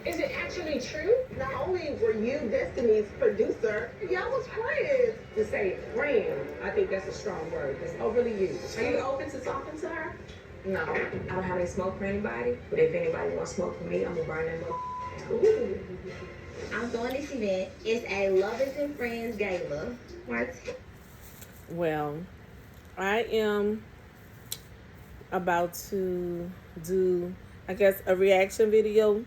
Is it actually true? Not only were you Destiny's producer, y'all was friends. To say friend, I think that's a strong word. It's overly used. Are you open to talking to her? No, I don't have any smoke for anybody. But if anybody wants smoke for me, I'm gonna burn them up. Ooh. I'm throwing this event. It's a Lovers and Friends gala. Well, I am about to do, I guess, a reaction video.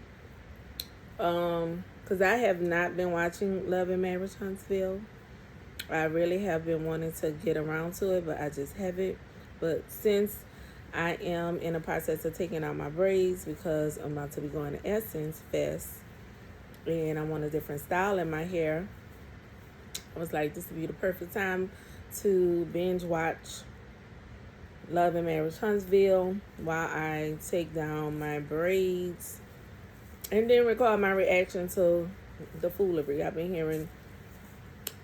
Because I have not been watching Love and Marriage Huntsville. I really have been wanting to get around to it, but I just haven't. But since I am in the process of taking out my braids because I'm about to be going to Essence Fest and I want a different style in my hair, I was like, this would be the perfect time to binge watch Love and Marriage Huntsville while I take down my braids and then record my reaction to the foolery. I've been hearing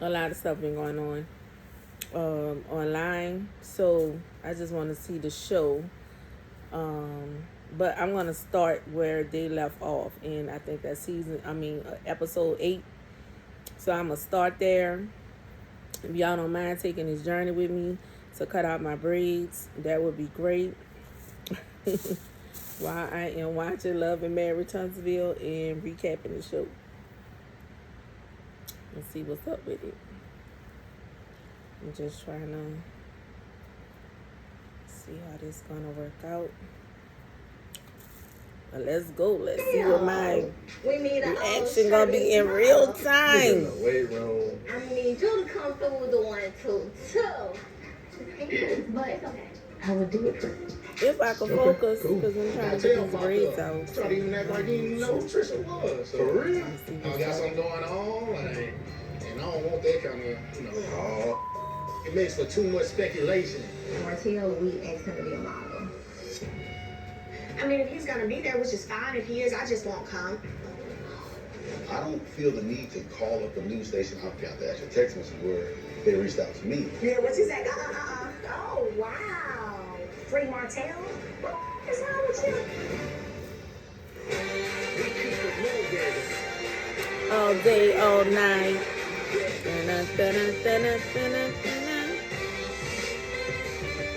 a lot of stuff been going on online, so I just want to see the show. But I'm gonna start where they left off, and I think that episode 8. So I'm gonna start there. If y'all don't mind taking this journey with me to cut out my braids, that would be great. While I am watching Love and Marriage Huntsville and recapping the show. Let's see what's up with it. I'm just trying to see how this is gonna work out. Well, let's go. Let's see what my reaction gonna be in real time. I need you to come through with the 1, 2, 2. But it's okay. I would do it for you. If I could focus, because I'm trying to get these braids out. Try to even act like you didn't know who Trisha was. So, for real? I got something going on, and I don't want that kind of, it makes for too much speculation. Martell, we asked him to be a model. I mean, if he's gonna be there, which is fine. If he is, I just won't come. I don't feel the need to call up the news station. I've got the actual text message where they reached out to me. Yeah, what you say? Oh, wow. Free Martell? What is wrong with you? All day, all night.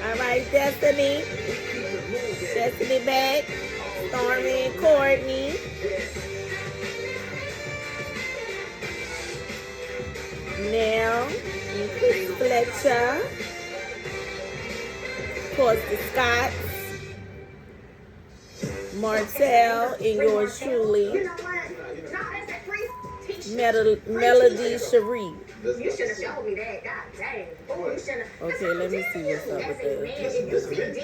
All right, Destiny. Destiny back. Stormi and Courtney. Nell and Chris Fletcher. Of course, the Scotts. Martell and yours truly. Melody Cherie. You should have showed me that. God dang. Oh, you should have. Okay, let me see what's up with that. If you see DV in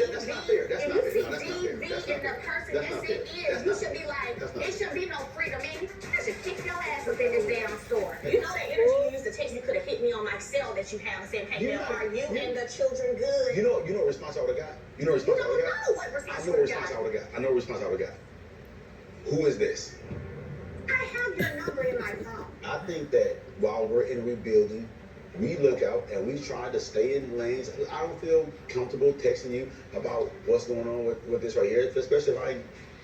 the person, yes it is. You should be like, it should be no freedom. Man, I should kick your ass up in this damn store. You know that energy you used to text, you could have hit me on my cell that you have and said, hey, Mel, are you and the children good? You know what response I would have got? You know what response I would have got? What response I know what response I would have got. I know what response I would have got. Who is this? I have your number in my phone. I think that while we're in rebuilding, we look out and we try to stay in lanes. I don't feel comfortable texting you about what's going on with this right here, especially if I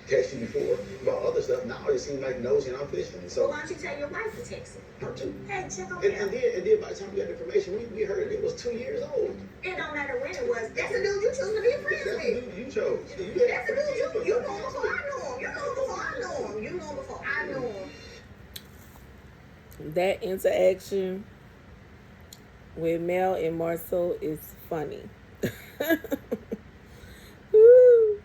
texted you before about other stuff. Now it seems like nosy and I'm fishing. So well, why don't you tell your wife to text me? Her too. Hey, check on and then by the time we got information, we heard it was 2 years old. It don't matter when it was. That's the dude you chose to be friends with. That's the dude you chose. That's the dude you know before I know him. You know before I know him. You know before I know him. That interaction with Mel and Marsau is funny. Woo.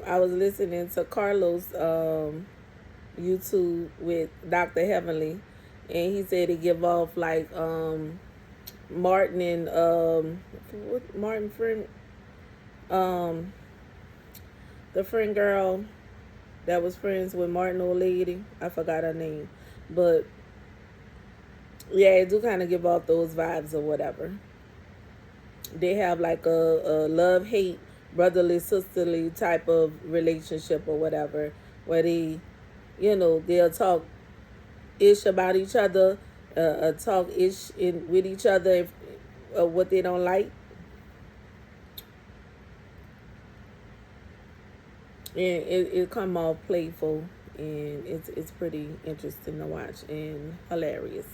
I was listening to Carlos YouTube with Dr. Heavenly, and he said he give off like Martin and Martin friend the friend girl that was friends with Martin old lady. I forgot her name. But yeah, it do kind of give off those vibes or whatever. They have like a love-hate, brotherly, sisterly type of relationship or whatever, where they, they'll talk ish about each other, talk ish with each other if what they don't like. And it come off playful and it's pretty interesting to watch and hilarious.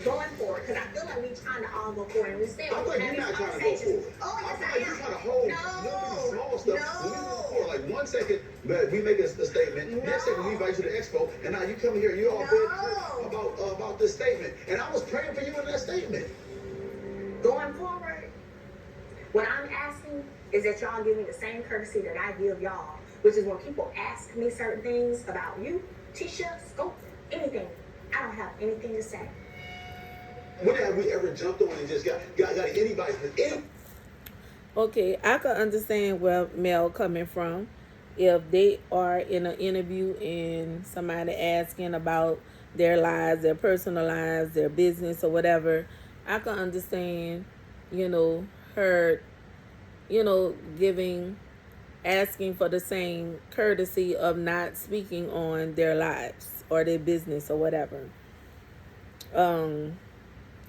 Going forward, because I feel like we trying to all go forward and we still I thought you're not trying to go forward. Oh, yes, I I thought you're am. trying to hold No. small stuff. When we move forward, like 1 second, but we make a statement. Next second, we invite you to the expo, and now you come here, you all big about this statement, and I was praying for you in that statement. Going forward, what I'm asking is that y'all give me the same courtesy that I give y'all, which is when people ask me certain things about you, Tisha, Scope, anything, I don't have anything to say. When have we ever jumped on and just got anybody? Okay, I can understand where Mel coming from. If they are in an interview and somebody asking about their lives, their personal lives, their business or whatever, I can understand, her, asking for the same courtesy of not speaking on their lives or their business or whatever.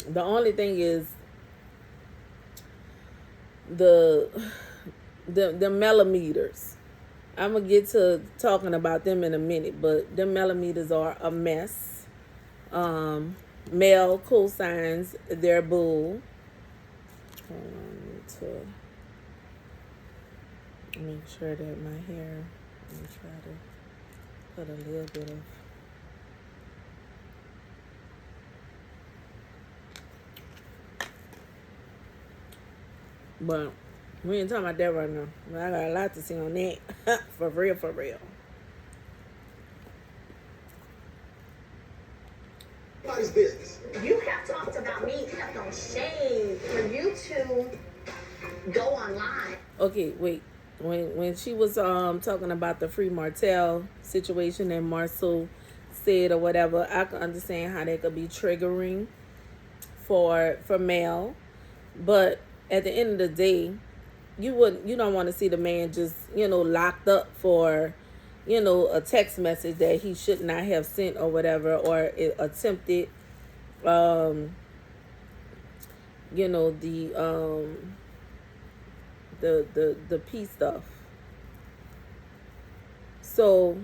The only thing is the Melometers. I'm gonna get to talking about them in a minute, but the Melometers are a mess. Mel co-signs their bull. Hold on, I need to make sure that my hair. Let me try to put a little bit of. But we ain't talking about that right now. I got a lot to see on that. For real, for real. Nobody's business. You have talked about me, kept on shame for you to go online. Okay, wait. When she was talking about the free Martell situation and Marsau said or whatever, I can understand how that could be triggering for Mel. But at the end of the day, you don't want to see the man just, locked up for, a text message that he should not have sent or whatever, or attempted, the peace stuff. So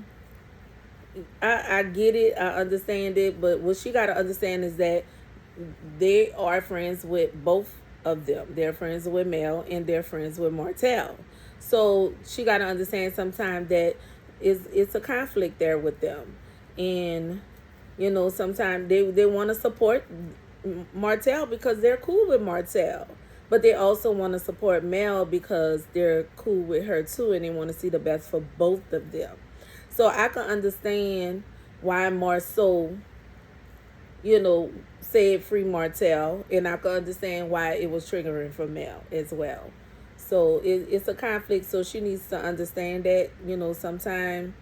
I get it, I understand it, but what she got to understand is that they are friends with both of them. They're friends with Mel and they're friends with Martell. So she got to understand sometimes that it's a conflict there with them. And, sometimes they want to support Martell because they're cool with Martell. But they also want to support Mel because they're cool with her too and they want to see the best for both of them. So I can understand why Marsau, said free Martell, and I can understand why it was triggering for Mel as well. So it's a conflict, so she needs to understand that, sometime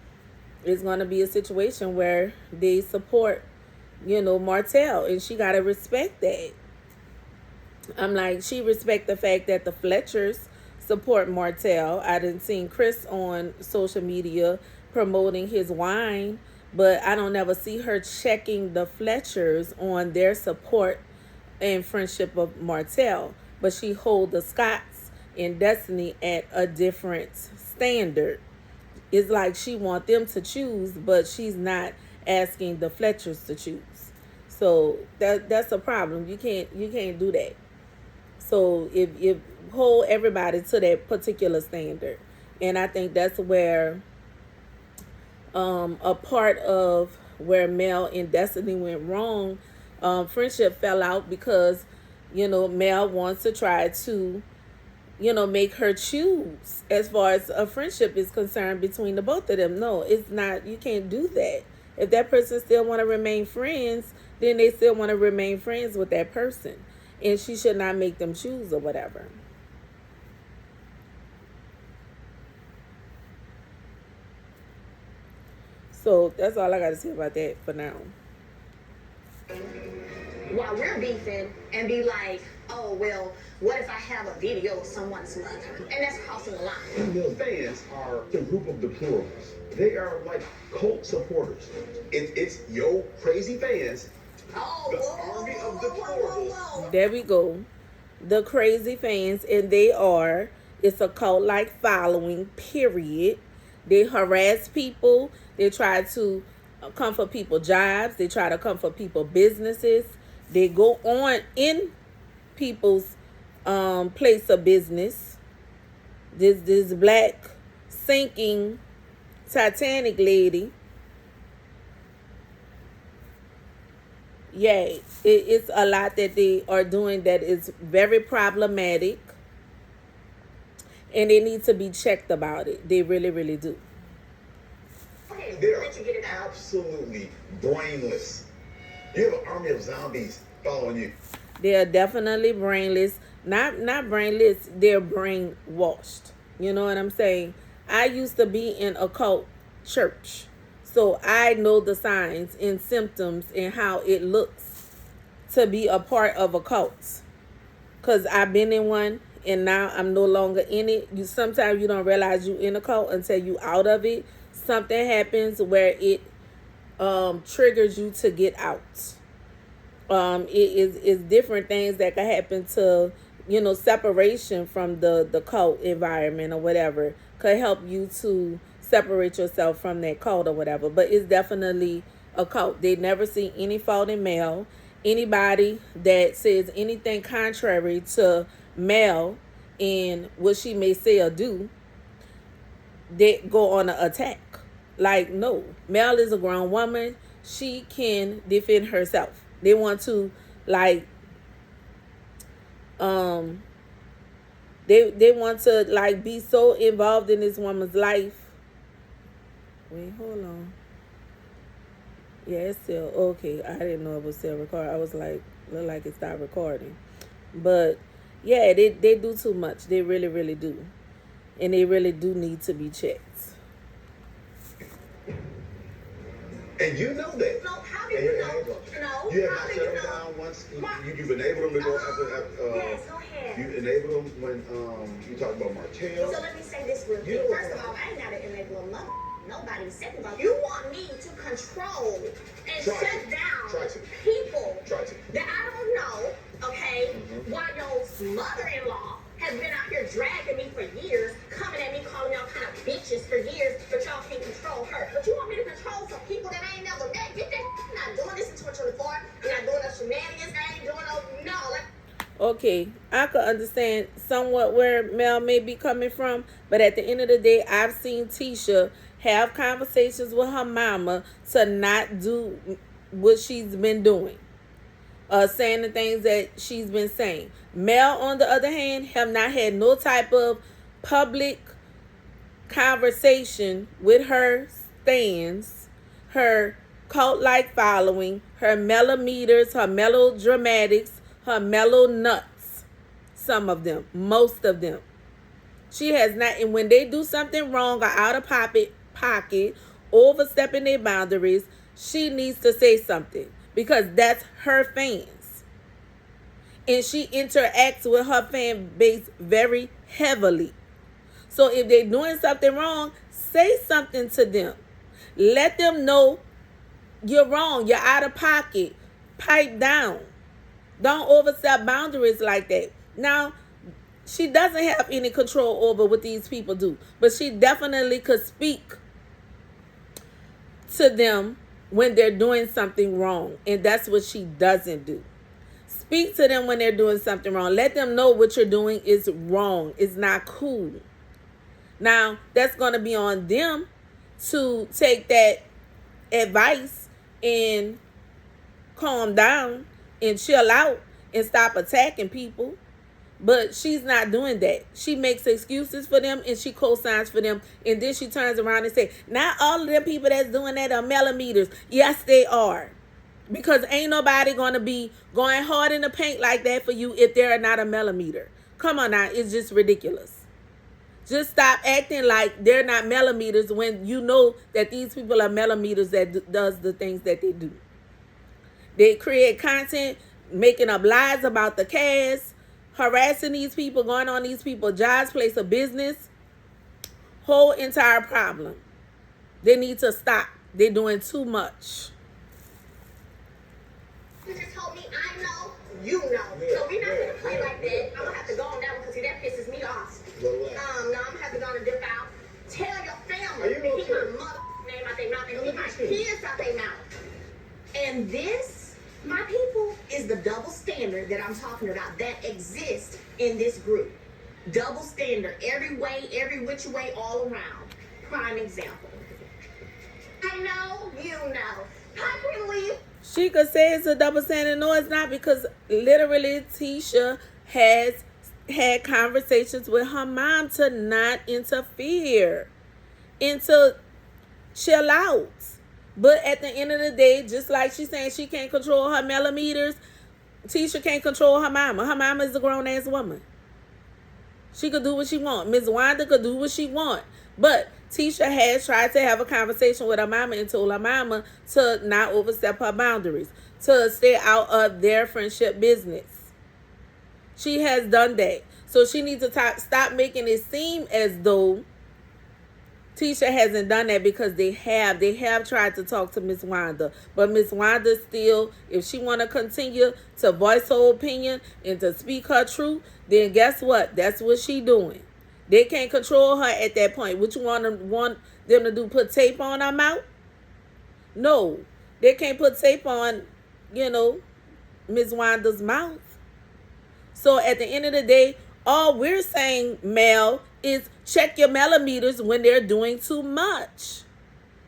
it's going to be a situation where they support, Martell, and she got to respect that. I'm like, she respect the fact that the Fletchers support Martell. I didn't see Chris on social media promoting his wine, but I don't ever see her checking the Fletchers on their support and friendship of Martell. But she hold the Scotts and Destiny at a different standard. It's like she want them to choose, but she's not asking the Fletchers to choose. So that's a problem. You can't do that. So if hold everybody to that particular standard. And I think that's where a part of where Mel and Destiny went wrong. Friendship fell out because, Mel wants to try to, make her choose as far as a friendship is concerned between the both of them. No, it's not. You can't do that. If that person still want to remain friends, then they still want to remain friends with that person. And she should not make them choose or whatever. So that's all I got to say about that for now. While we're beefing and be like, oh, well, what if I have a video of someone's mother? And that's crossing the line. The fans are a group of deplorables. They are like cult supporters. It's yo crazy fans. Oh, The army of deplorables. There we go. The crazy fans, and it's a cult-like following, period. They harass people. They try to come for people jobs. They try to come for people businesses. They go on in people's place of business. This black sinking Titanic lady. Yeah, it's a lot that they are doing that is very problematic. And they need to be checked about it. They really, really do. They're absolutely brainless. You have an army of zombies following you. They are definitely brainless. Not brainless, they're brainwashed. You know what I'm saying? I used to be in a cult church. So I know the signs and symptoms and how it looks to be a part of a cult. Because I've been in one and now I'm no longer in it. Sometimes you don't realize you in a cult until you out of it. Something happens where it triggers you to get out. It is different things that can happen to, separation from the cult environment or whatever could help you to separate yourself from that cult or whatever. But it's definitely a cult. They never see any fault in Mel. Anybody that says anything contrary to Mel and what she may say or do, they go on an attack. Like, no, Mel is a grown woman. She can defend herself. They want to, like, they want to, like, be so involved in this woman's life. Wait, hold on. Yeah, it's still okay. I didn't know it was still recording. I was like, look like it stopped recording. But yeah, they do too much. They really, really do. And they really do need to be checked. And you know that. No, how do you know? No, you have how not do shut you them know? down once. You've enabled them to go after. Yes, go ahead. You enabled them when you talk about Martell. So let me say this real quick. First of all, I ain't got to enable a mother. Nobody. Second of all, you want me to control and shut down people that I don't know, okay, while your mother-in-law has been out here dragging me for years, coming at me, calling me all kind of bitches for years, but y'all can't control her. But you want me to control some people that I ain't never met? Get that. I'm not doing this in 2024. I'm not doing no shenanigans. I ain't doing no, like. Okay, I could understand somewhat where Mel may be coming from, but at the end of the day, I've seen Tisha have conversations with her mama to not do what she's been doing. Saying the things that she's been saying. Mel, on the other hand, have not had no type of public conversation with her stands, her cult-like following, her Melometers, her melodramatics, her Melonuts. Some of them, most of them. She has not, and when they do something wrong or out of pocket, overstepping their boundaries, she needs to say something because that's her fans. And she interacts with her fan base very heavily. So if they're doing something wrong, say something to them. Let them know you're wrong. You're out of pocket. Pipe down. Don't overstep boundaries like that. Now, she doesn't have any control over what these people do. But she definitely could speak to them when they're doing something wrong. And that's what she doesn't do. Speak to them when they're doing something wrong. Let them know what you're doing is wrong. It's not cool. Now, that's going to be on them to take that advice and calm down and chill out and stop attacking people. But she's not doing that. She makes excuses for them and she co-signs for them. And then she turns around and says, not all of them people that's doing that are Melometers. Yes, they are. Because ain't nobody going to be going hard in the paint like that for you if they're not a Melometer. Come on now. It's just ridiculous. Just stop acting like they're not Melometers when you know that these people are Melometers that does the things that they do. They create content, making up lies about the cast, harassing these people, going on these people's jobs, place of business. Whole entire problem. They need to stop. They're doing too much. You just told me I know, you know. So we're not gonna play like that. I'm gonna have to go on that one because that pisses me off. No, I'm gonna have to go on and dip out. Tell your family. And this, my people, is the double standard that I'm talking about that exists in this group. Double standard, every way, every which way, all around. Prime example. I know, you know. Hi, Queen. She could say it's a double standard. No, it's not, because literally Tisha has had conversations with her mom to not interfere and to chill out. But at the end of the day, just like she's saying she can't control her Melometers, Tisha can't control her mama. Her mama is a grown-ass woman. She could do what she want. Ms. Wanda could do what she want. But Tisha has tried to have a conversation with her mama and told her mama to not overstep her boundaries, to stay out of their friendship business. She has done that. So she needs to stop making it seem as though Tisha hasn't done that, because they have. They have tried to talk to Miss Wanda. But Miss Wanda still, if she want to continue to voice her opinion and to speak her truth, then guess what? That's what she doing. They can't control her at that point. What you want them to do? Put tape on her mouth? No. They can't put tape on, Miss Wanda's mouth. So at the end of the day, all we're saying, Mel, is check your Melometers when they're doing too much.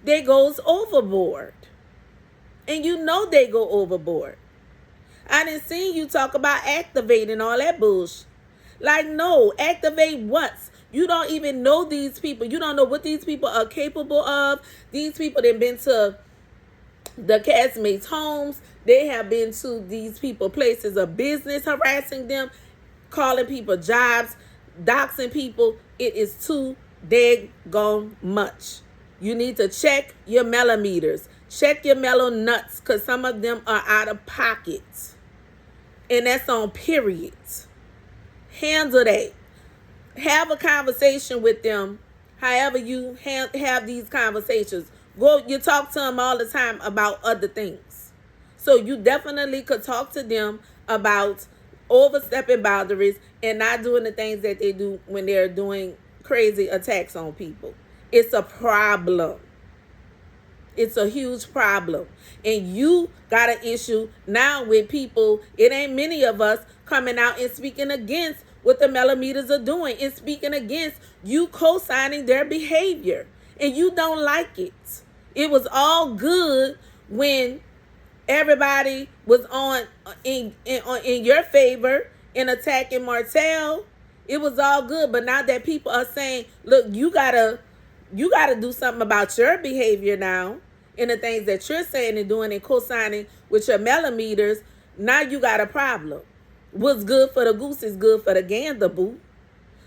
They goes overboard. And you know they go overboard. I didn't see you talk about activating all that bullshit. Like, no, activate once. You don't even know these people. You don't know what these people are capable of. These people that have been to the castmates' homes. They have been to these people places of business, harassing them, calling people jobs, doxing people. It is too daggone much. You need to check your Melometers. Check your Melonuts, because some of them are out of pocket. And that's on period. Handle that. Have a conversation with them. However you have these conversations. You talk to them all the time about other things. So you definitely could talk to them about overstepping boundaries and not doing the things that they do when they're doing crazy attacks on people. It's a problem. It's a huge problem. And you got an issue now with people. It ain't many of us coming out and speaking against what the Melometers are doing and speaking against you co-signing their behavior. And you don't like it. It was all good when everybody was in your favor in attacking Martell. It was all good. But now that people are saying, look, you gotta do something about your behavior now, and the things that you're saying and doing and co-signing with your Melometers, now you got a problem. What's good for the goose is good for the gander, boo.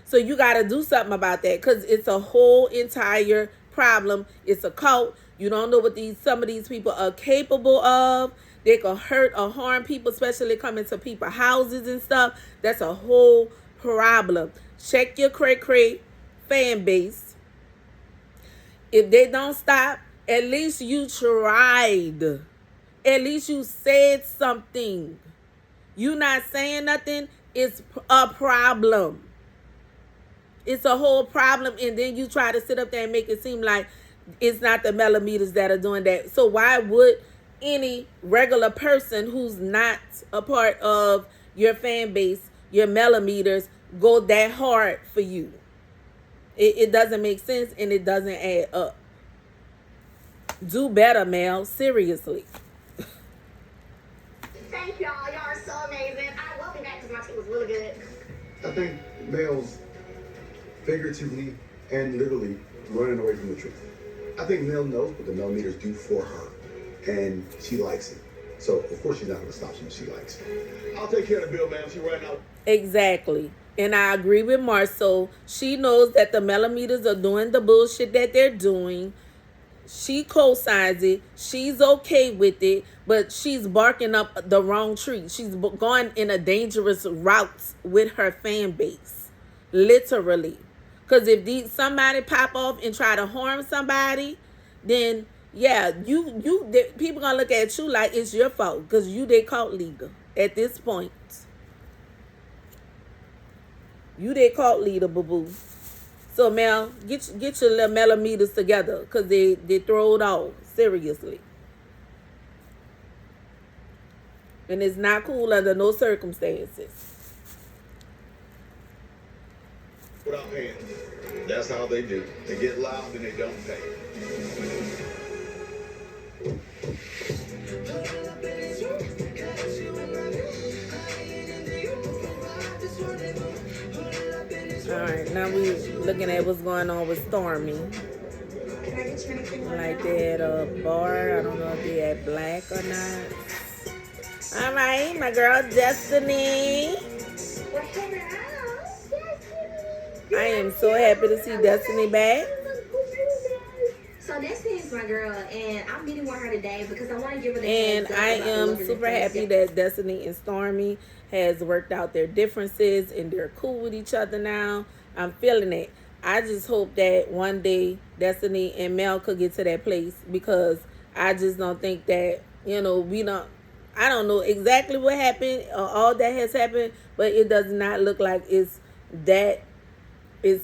So you got to do something about that, because it's a whole entire problem. It's a cult. You don't know what some of these people are capable of. They can hurt or harm people, especially coming to people's houses and stuff. That's a whole problem. Check your cray-cray fan base. If they don't stop, at least you tried. At least you said something. You not saying nothing, it's a problem. It's a whole problem, and then you try to sit up there and make it seem like it's not the Melometers that are doing that. So why would any regular person who's not a part of your fan base, your Melometers, go that hard for you? It doesn't make sense, and it doesn't add up. Do better, Mel. Seriously. Thank y'all. Y'all are so amazing. I welcome back because my tea was really good. I think Mel's figuratively and literally running away from the truth. I think Mel knows what the Melometers do for her, and she likes it. So, of course, she's not going to stop something she likes. I'll take care of the bill, ma'am. She right now. Exactly. And I agree with Marsau. She knows that the Melometers are doing the bullshit that they're doing. She co-signs it. She's okay with it, but she's barking up the wrong tree. She's going in a dangerous route with her fan base, literally. Because if somebody pop off and try to harm somebody, then yeah, people gonna look at you like it's your fault because they cult leader at this point. You they cult leader, boo-boo. So, Mel, get your little Melometers together, because they throw it off. Seriously. And it's not cool under no circumstances. Without paying. That's how they do. They get loud and they don't pay. Alright, now we looking at what's going on with Stormi. Like they at a bar. I don't know if they at Black or not. Alright, my girl Destiny. I am so happy to see Destiny back. So Destiny is my girl, and I'm meeting with her today because I want to give her the And heads up I about am loving super and happy that Destiny and Stormi has worked out their differences and they're cool with each other now. I'm feeling it. I just hope that one day Destiny and Mel could get to that place, because I just don't think that, I don't know exactly what happened or all that has happened, but it does not look like it's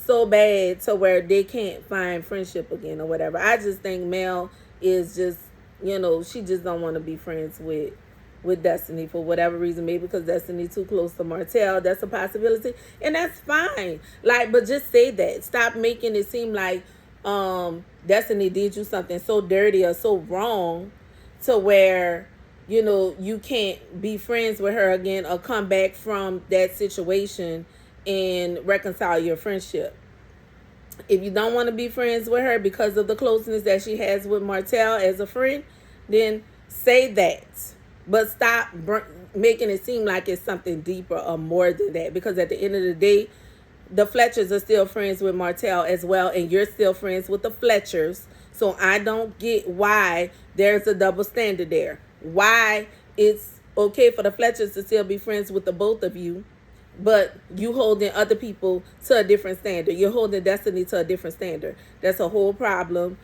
so bad to where they can't find friendship again or whatever. I just think Mel is just, she just don't want to be friends with Destiny for whatever reason. Maybe because Destiny too close to Martell. That's a possibility. And that's fine. But just say that. Stop making it seem like Destiny did you something so dirty or so wrong to where, you can't be friends with her again or come back from that situation and reconcile your friendship. If you don't want to be friends with her because of the closeness that she has with Martell as a friend, then say that. But stop making it seem like it's something deeper or more than that. Because at the end of the day, the Fletchers are still friends with Martell as well. And you're still friends with the Fletchers. So I don't get why there's a double standard there. Why it's okay for the Fletchers to still be friends with the both of you, but you holding other people to a different standard. You're holding Destiny to a different standard. That's a whole problem.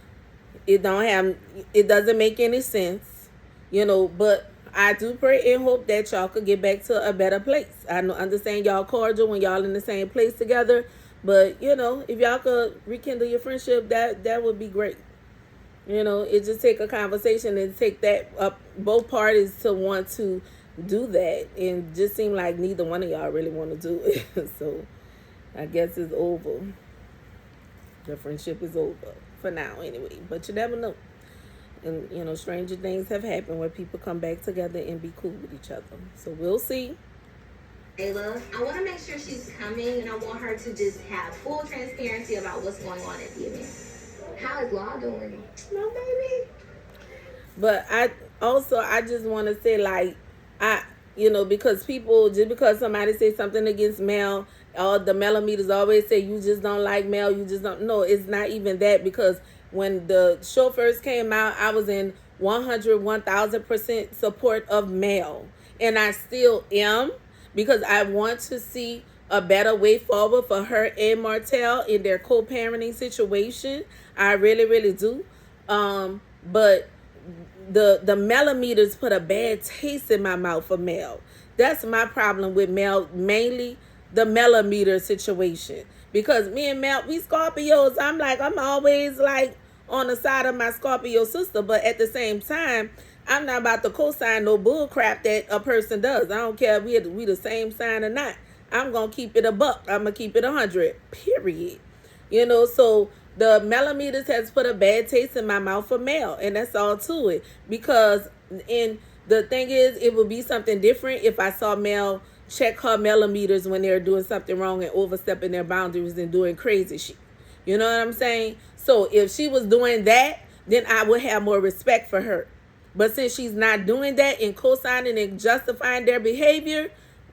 It doesn't make any sense, but I do pray and hope that y'all could get back to a better place. I understand y'all cordial when y'all in the same place together, but if y'all could rekindle your friendship, that would be great. It just take a conversation and take that up, both parties to want to do that, and just seem like neither one of y'all really want to do it. So I guess it's over. The friendship is over for now anyway, but you never know. And stranger things have happened where people come back together and be cool with each other. So we'll see. Ayla, I want to make sure she's coming, and I want her to just have full transparency about what's going on at the event. How is Law doing? No, baby. But I just want to say, because people, just because somebody says something against Mel, or the Melometers always say you just don't like Mel, you just don't. No, it's not even that, because when the show first came out, I was in 1,000% support of Mel. And I still am, because I want to see a better way forward for her and Martell in their co-parenting situation. I really, really do. But the Melometers put a bad taste in my mouth for Mel. That's my problem with Mel, mainly the Melometer situation. Because me and Mel, we Scorpios, I'm always on the side of my Scorpio sister, but at the same time, I'm not about to co-sign no bull crap that a person does. I don't care if we the same sign or not. I'm going to keep it a buck. I'm going to keep it 100, period. So the Melometers has put a bad taste in my mouth for Mel, and that's all to it. Because the thing is, it would be something different if I saw Mel check her Melometers when they're doing something wrong and overstepping their boundaries and doing crazy shit. You know what I'm saying? So if she was doing that, then I would have more respect for her. But since she's not doing that and co-signing and justifying their behavior,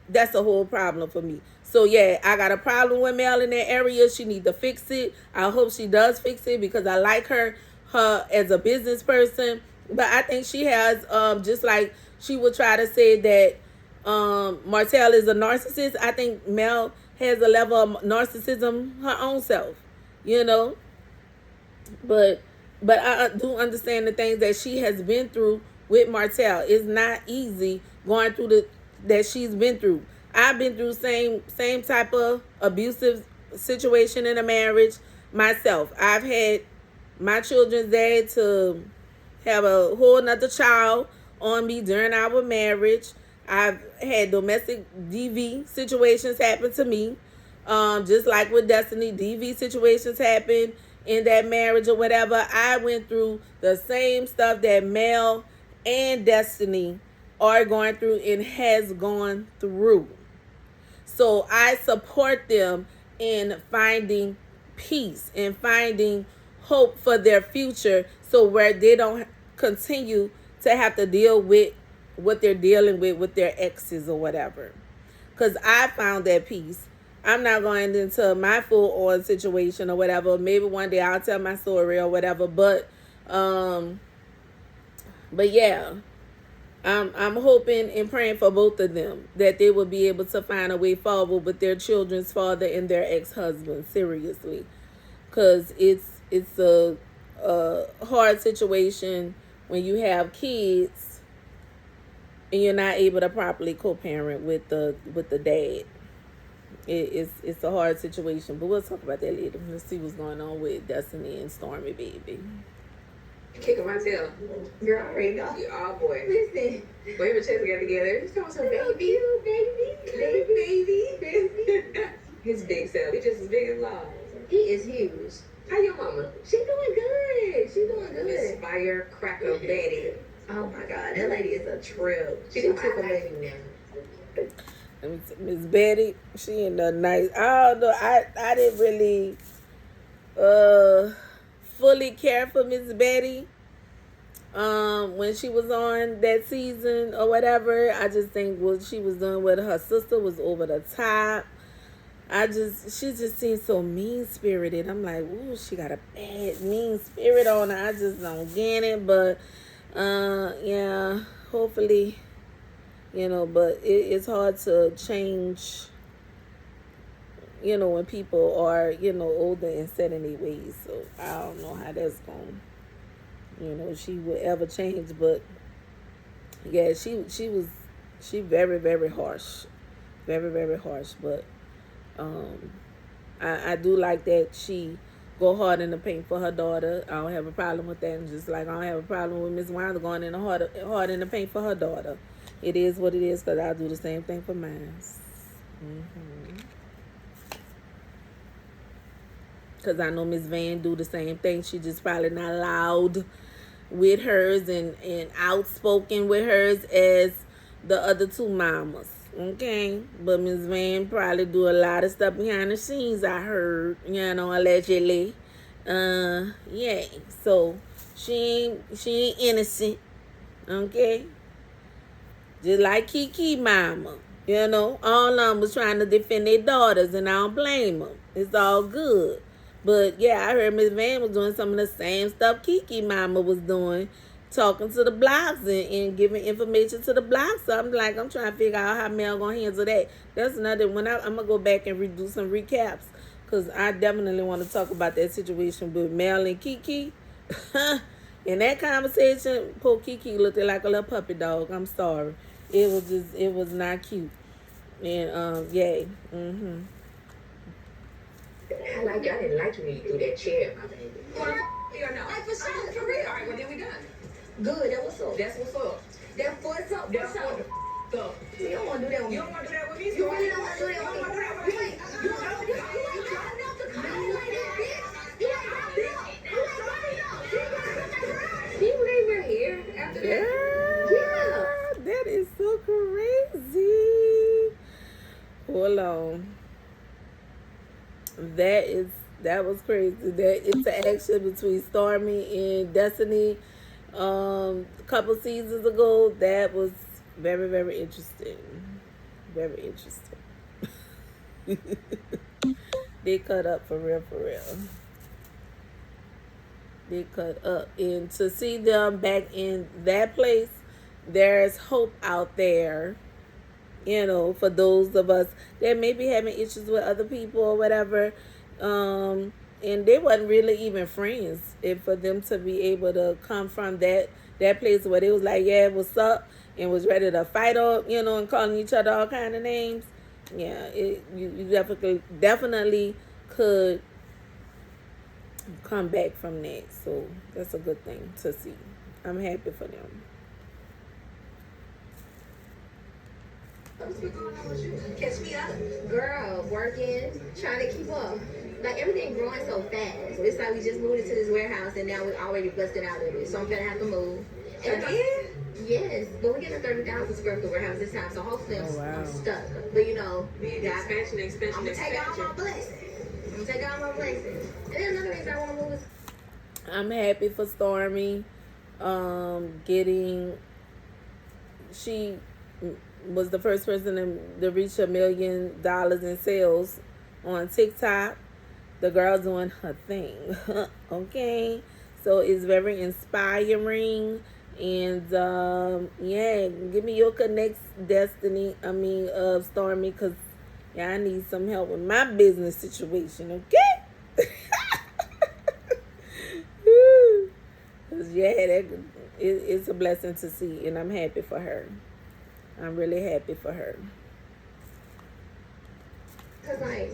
that's a whole problem for me. So yeah, I got a problem with Mel in that area. She need to fix it. I hope she does fix it, because I like her as a business person. But I think she has, just like she would try to say that Martell is a narcissist, I think Mel has a level of narcissism her own self, But I do understand the things that she has been through with Martell. It's not easy going through that she's been through. I've been through same type of abusive situation in a marriage myself. I've had my children's dad to have a whole nother child on me during our marriage. I've had domestic DV situations happen to me. Just like with Destiny, DV situations happen in that marriage or whatever. I went through the same stuff that Mel and Destiny are going through and has gone through. So I support them in finding peace and finding hope for their future, so where they don't continue to have to deal with what they're dealing with their exes or whatever. Because I found that peace. I'm not going into my full on situation or whatever. Maybe one day I'll tell my story or whatever. But yeah, I'm hoping and praying for both of them that they will be able to find a way forward with their children's father and their ex-husband. Seriously, because it's a hard situation when you have kids and you're not able to properly co-parent with the dad. It's a hard situation, but we'll talk about that later. Let's see what's going on with Destiny and Stormi, baby. Kicking my tail. Girl, I already know. Oh boy. Listen. When we got together, he's talking some baby. Baby. His big self. He's just as big as Law. He is huge. How your mama? She doing good. Miss Firecracker Betty. Oh my God, that lady is a trip. She didn't took a baby now. Miss Betty, she in the nice. I don't know. I didn't really fully care for Miss Betty when she was on that season or whatever. I just think what she was doing with her sister was over the top. She just seems so mean-spirited. I'm like, ooh, she got a bad, mean spirit on her. I just don't get it. But, yeah, hopefully, but it's hard to change, when people are, older and set in their ways. So, I don't know how that's going, she would ever change. But, yeah, she very, very harsh. Very, very harsh. But, I do like that she go hard in the paint for her daughter. I don't have a problem with that. And just like I don't have a problem with Miss Wilder going in hard in the paint for her daughter. It is what it is, because I'll do the same thing for mine. Because I know Miss Van do the same thing. She just probably not loud with hers and outspoken with hers as the other two mamas. Okay, but Miss Van probably do a lot of stuff behind the scenes, I heard, allegedly. Yeah, so she ain't innocent, okay? Just like Kiki mama, all of them was trying to defend their daughters, and I don't blame them. It's all good. But, yeah, I heard Miss Van was doing some of the same stuff Kiki mama was doing, talking to the blogs and giving information to the blogs. So I'm trying to figure out how Mel gonna handle that. That's another when I'm gonna go back and redo some recaps, because I definitely want to talk about that situation with Mel and Kiki. In that conversation, poor Kiki looked like a little puppy dog. I'm sorry. It was not cute. And yay. I like you. I didn't like you when you threw that chair at my baby. You know. Like for sure, for real. All right, well then we done. Good, that's what's up. That's what's up. That's what's up. That's what's up. You don't want to do that with me. You don't want to do that with me. You really don't want to do that with me. You don't want to do that with me. You ain't got enough to call me like that, bitch. You ain't got enough. You ain't got enough. You ain't got enough. She leave her here after that. Yeah. That is so crazy. Hold on. That was crazy. That interaction between Stormi and Destiny a couple seasons ago, that was very, very interesting. Very interesting. They cut up for real. They cut up. And to see them back in that place, there's hope out there, for those of us that may be having issues with other people or whatever. And they wasn't really even friends. If for them to be able to come from that place where they was like, yeah, what's up? And was ready to fight up, and calling each other all kind of names. Yeah, you definitely could come back from that. So that's a good thing to see. I'm happy for them. What's been going on with you? Catch me up. Girl, working, trying to keep up. Like, everything growing so fast. It's like we just moved into this warehouse and now we're already busted out of it. So I'm gonna have to move. And yes, but we're getting a 30,000 square foot warehouse this time, so hopefully I'm stuck. But you know, Expansion. I'm gonna take all my blessings. I'm gonna take all my blessings. And then another reason I want to move is I'm happy for Stormi. She was the first person to reach $1 million in sales on TikTok. The girl doing her thing. Okay, so it's very inspiring. And yeah, give me your connects, Destiny. Stormi, because yeah, I need some help with my business situation. Okay. Cause yeah, it's a blessing to see, and I'm happy for her. I'm really happy for her. because, like,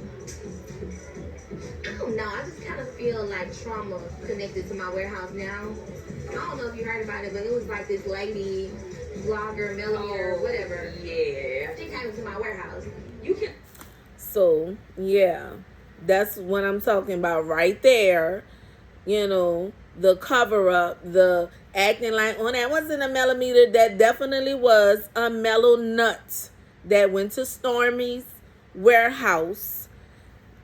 I don't know. I just kind of feel like trauma connected to my warehouse now. I don't know if you heard about it, but it was like this lady, blogger, Melometers, whatever. Yeah. She came into my warehouse. So yeah, that's what I'm talking about right there. You know, the cover up, the acting like, oh, that wasn't a Melometer. That definitely was a Melonut that went to Stormi's warehouse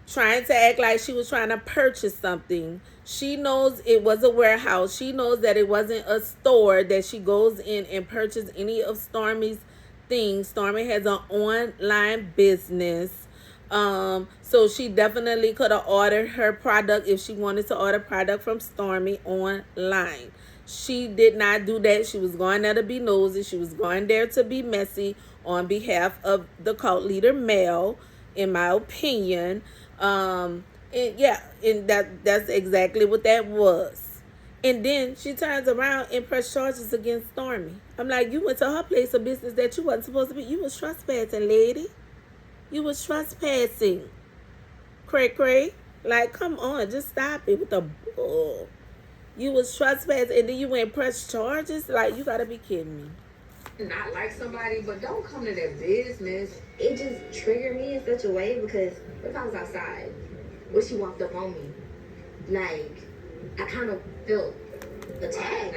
trying to act like she was trying to purchase something. She knows it was a warehouse. She knows that it wasn't a store that she goes in and purchase any of Stormi's things. Stormi has an online business. So she definitely could have ordered her product if she wanted to order product from Stormi online. She did not do that. She was going there to be nosy. She was going there to be messy on behalf of the cult leader Mel, in my opinion. And that's exactly what that was. And then she turns around and press charges against Stormi. I'm like, you went to her place of business that you wasn't supposed to be. You was trespassing, lady. You was trespassing. Cray. Like, come on, just stop it with the bull. You was trespassing and then you went press charges? Like, you gotta be kidding me. Not like somebody, but don't come to their business. It just triggered me in such a way because if I was outside, when she walked up on me, like, I kind of felt attacked.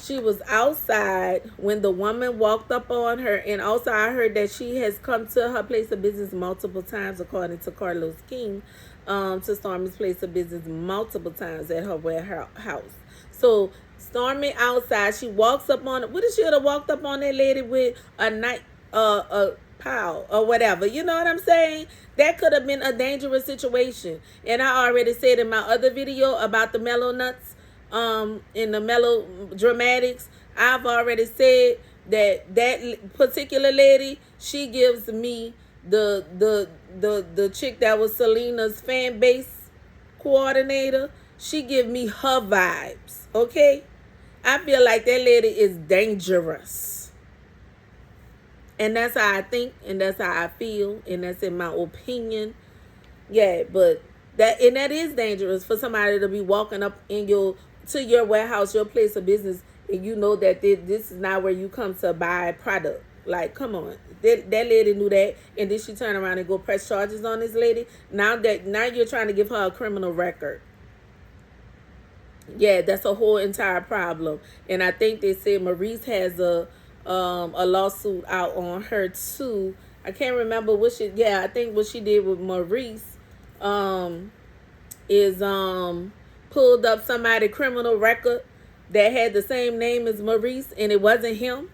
She was outside when the woman walked up on her, and also I heard that she has come to her place of business multiple times, according to Carlos King, to Stormi's place of business multiple times at her warehouse. So Stormi outside, she walks up on it. What if she would have walked up on that lady with a knife, a pow or whatever? You know what I'm saying? That could have been a dangerous situation. And I already said in my other video about the Melonuts, in the melodramatics, I've already said that particular lady, she gives me the chick that was Selena's fan base coordinator. She give me her vibes. Okay, I feel like that lady is dangerous, and that's how I think, and that's how I feel, and that's in my opinion. Yeah, but that is dangerous for somebody to be walking up in to your warehouse, your place of business, and you know that this is not where you come to buy product. Like, come on. That lady knew that, and then she turned around and go press charges on this lady. Now you're trying to give her a criminal record. Yeah, that's a whole entire problem. And I think they said Maurice has a lawsuit out on her too. I can't remember I think what she did with Maurice is pulled up somebody's criminal record that had the same name as Maurice, and it wasn't him,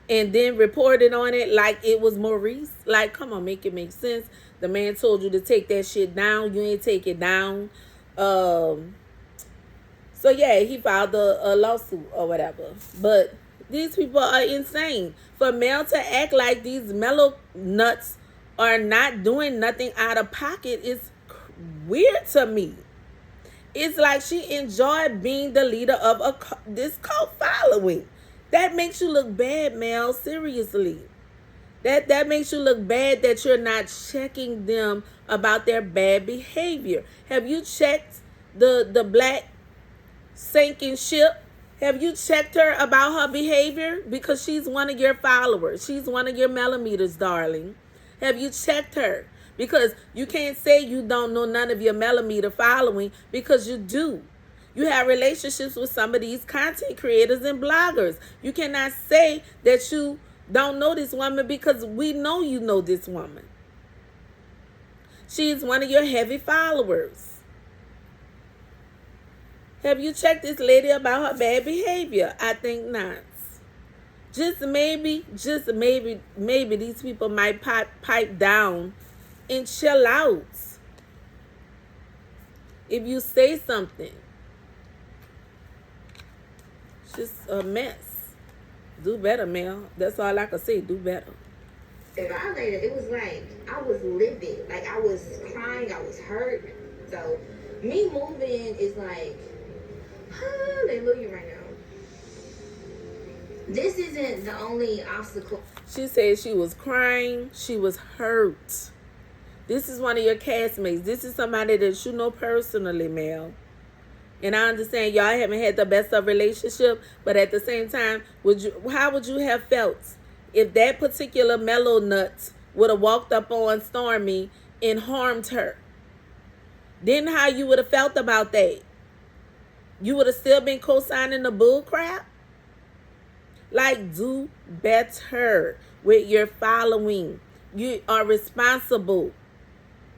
and then reported on it like it was Maurice. Like, come on, make it make sense. The man told you to take that shit down. You ain't take it down. So yeah, he filed a lawsuit or whatever. But these people are insane. For Mel to act like these Melonuts are not doing nothing out of pocket is weird to me. It's like she enjoyed being the leader of this cult following. That makes you look bad, Mel. Seriously. That makes you look bad that you're not checking them about their bad behavior. Have you checked the black sinking ship Have you checked her about her behavior? Because she's one of your followers. She's one of your Melometers, darling. Have you checked her? Because you can't say you don't know none of your Melometer following, because you do. You have relationships with some of these content creators and bloggers. You cannot say that you don't know this woman, because we know you know this woman. She's one of your heavy followers. Have you checked this lady about her bad behavior? I think not. Just maybe these people might pipe down and chill out. If you say something, it's just a mess. Do better, Mel. That's all I can say. Do better. Violated. It was like I was livid. Like I was crying. I was hurt. So me moving is like, hallelujah right now. This isn't the only obstacle. She said she was crying. She was hurt. This is one of your castmates. This is somebody that you know personally, Mel. And I understand y'all haven't had the best of relationship, but at the same time, how would you have felt if that particular Melonut would have walked up on Stormi and harmed her? Then how you would have felt about that? You would have still been co-signing the bull crap? Like, do better with your following. You are responsible.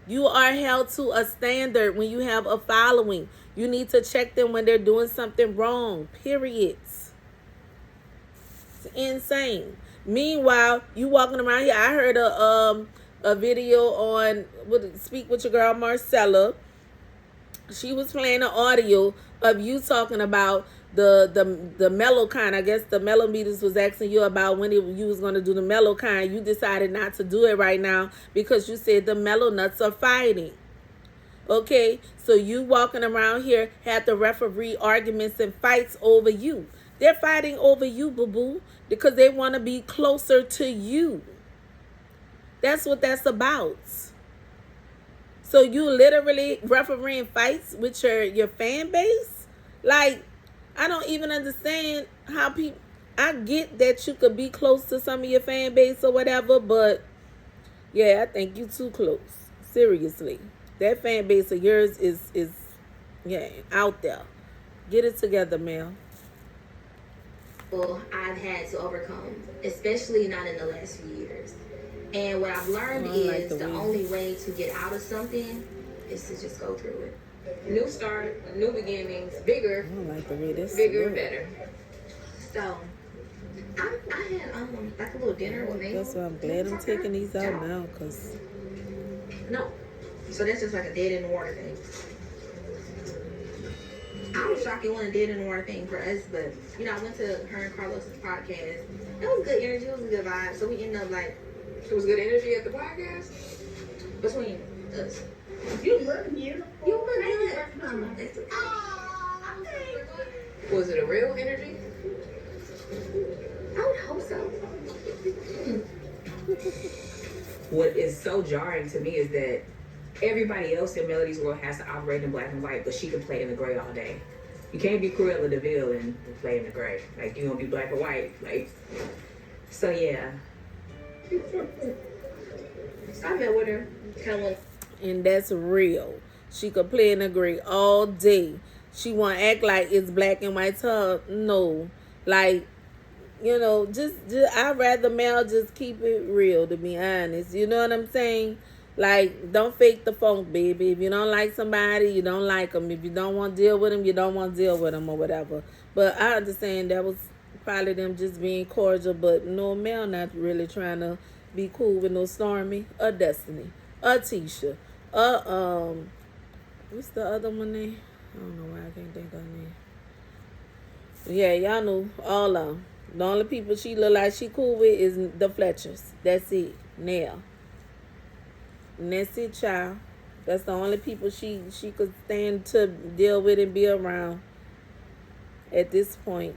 You are held to a standard when you have a following. You need to check them when they're doing something wrong. Period. It's insane. Meanwhile, you walking around here. I heard a video on Speak With Your Girl Marcella. She was playing an audio of you talking about the mellow kind. I guess the Melometers was asking you about when you was going to do the mellow kind. You decided not to do it right now because you said the Melonuts are fighting. Okay, so you walking around here had to referee arguments and fights over you. They're fighting over you, boo-boo, because they want to be closer to you. That's what that's about. So you literally refereeing fights with your fan base? Like, I don't even understand how people... I get that you could be close to some of your fan base or whatever, but yeah, I think you too close. Seriously. That fan base of yours is out there. Get it together, Mel. I've had to overcome, especially not in the last few years. And what I've learned is the only way to get out of something is to just go through it. New start, new beginnings, bigger, bigger and better. So, I had like a little dinner with me. That's why I'm glad I'm taking these out now, cause no. So that's just like a dead in the water thing. I was shocked it wasn't a dead in the water thing for us, but you know, I went to her and Carlos' podcast. It was good energy, it was a good vibe. So we ended up like, It was good energy at the podcast. between us. You look beautiful. You look good. Was it a real energy? I would hope so. What is so jarring to me is that everybody else in Melody's world has to operate in black and white, but she can play in the gray all day. You can't be Cruella de Vil and play in the gray. Like, you gonna be black and white. Like, so yeah. I met with her. and that's real. She could play in the gray all day. She want to act like it's black and white to her. No. Like, you know, just I'd rather Mel just keep it real, to be honest. You know what I'm saying? Like, don't fake the funk, baby. If you don't like somebody, you don't like them. If you don't want to deal with them, you don't want to deal with them or whatever. But I understand that was probably them just being cordial. But no, Mel not really trying to be cool with no Stormi or Destiny or Tisha or what's the other one name? I don't know why I can't think of her name. Yeah, y'all know all of them. The only people she look like she cool with is the Fletchers. That's it. Now. And that's it, child. That's the only people she could stand to deal with and be around at this point.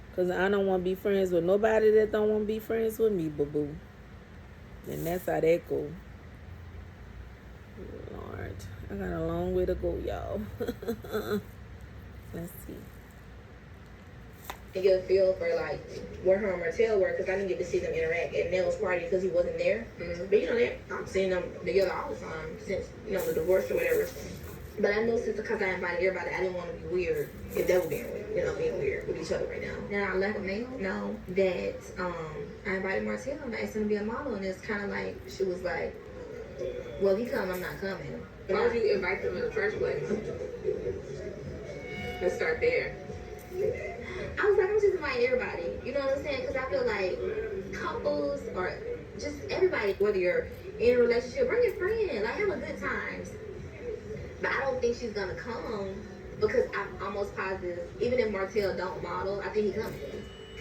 Because I don't want to be friends with nobody that don't want to be friends with me, boo-boo. And that's how that go. Lord, I got a long way to go, y'all. Let's see. and get a feel for like where her and Martell were, because I didn't get to see them interact at Nell's party because he wasn't there. Mm-hmm. But you know, I'm seeing them together all the time since, you know, the divorce or whatever. But I know since because I invited everybody, I didn't want to be weird if they were being weird with each other right now. Then I let Mayo know that I invited Martell and I asked him to be a model, and it's kind of like she was like, "Well, he come, I'm not coming." Why would you invite them in the first place? Let's start there. I was like, I'm just inviting everybody. You know what I'm saying? Because I feel like couples or just everybody, whether you're in a relationship, bring your friend. Like, have a good time. But I don't think she's gonna come because I'm almost positive, even if Martell don't model, I think he coming.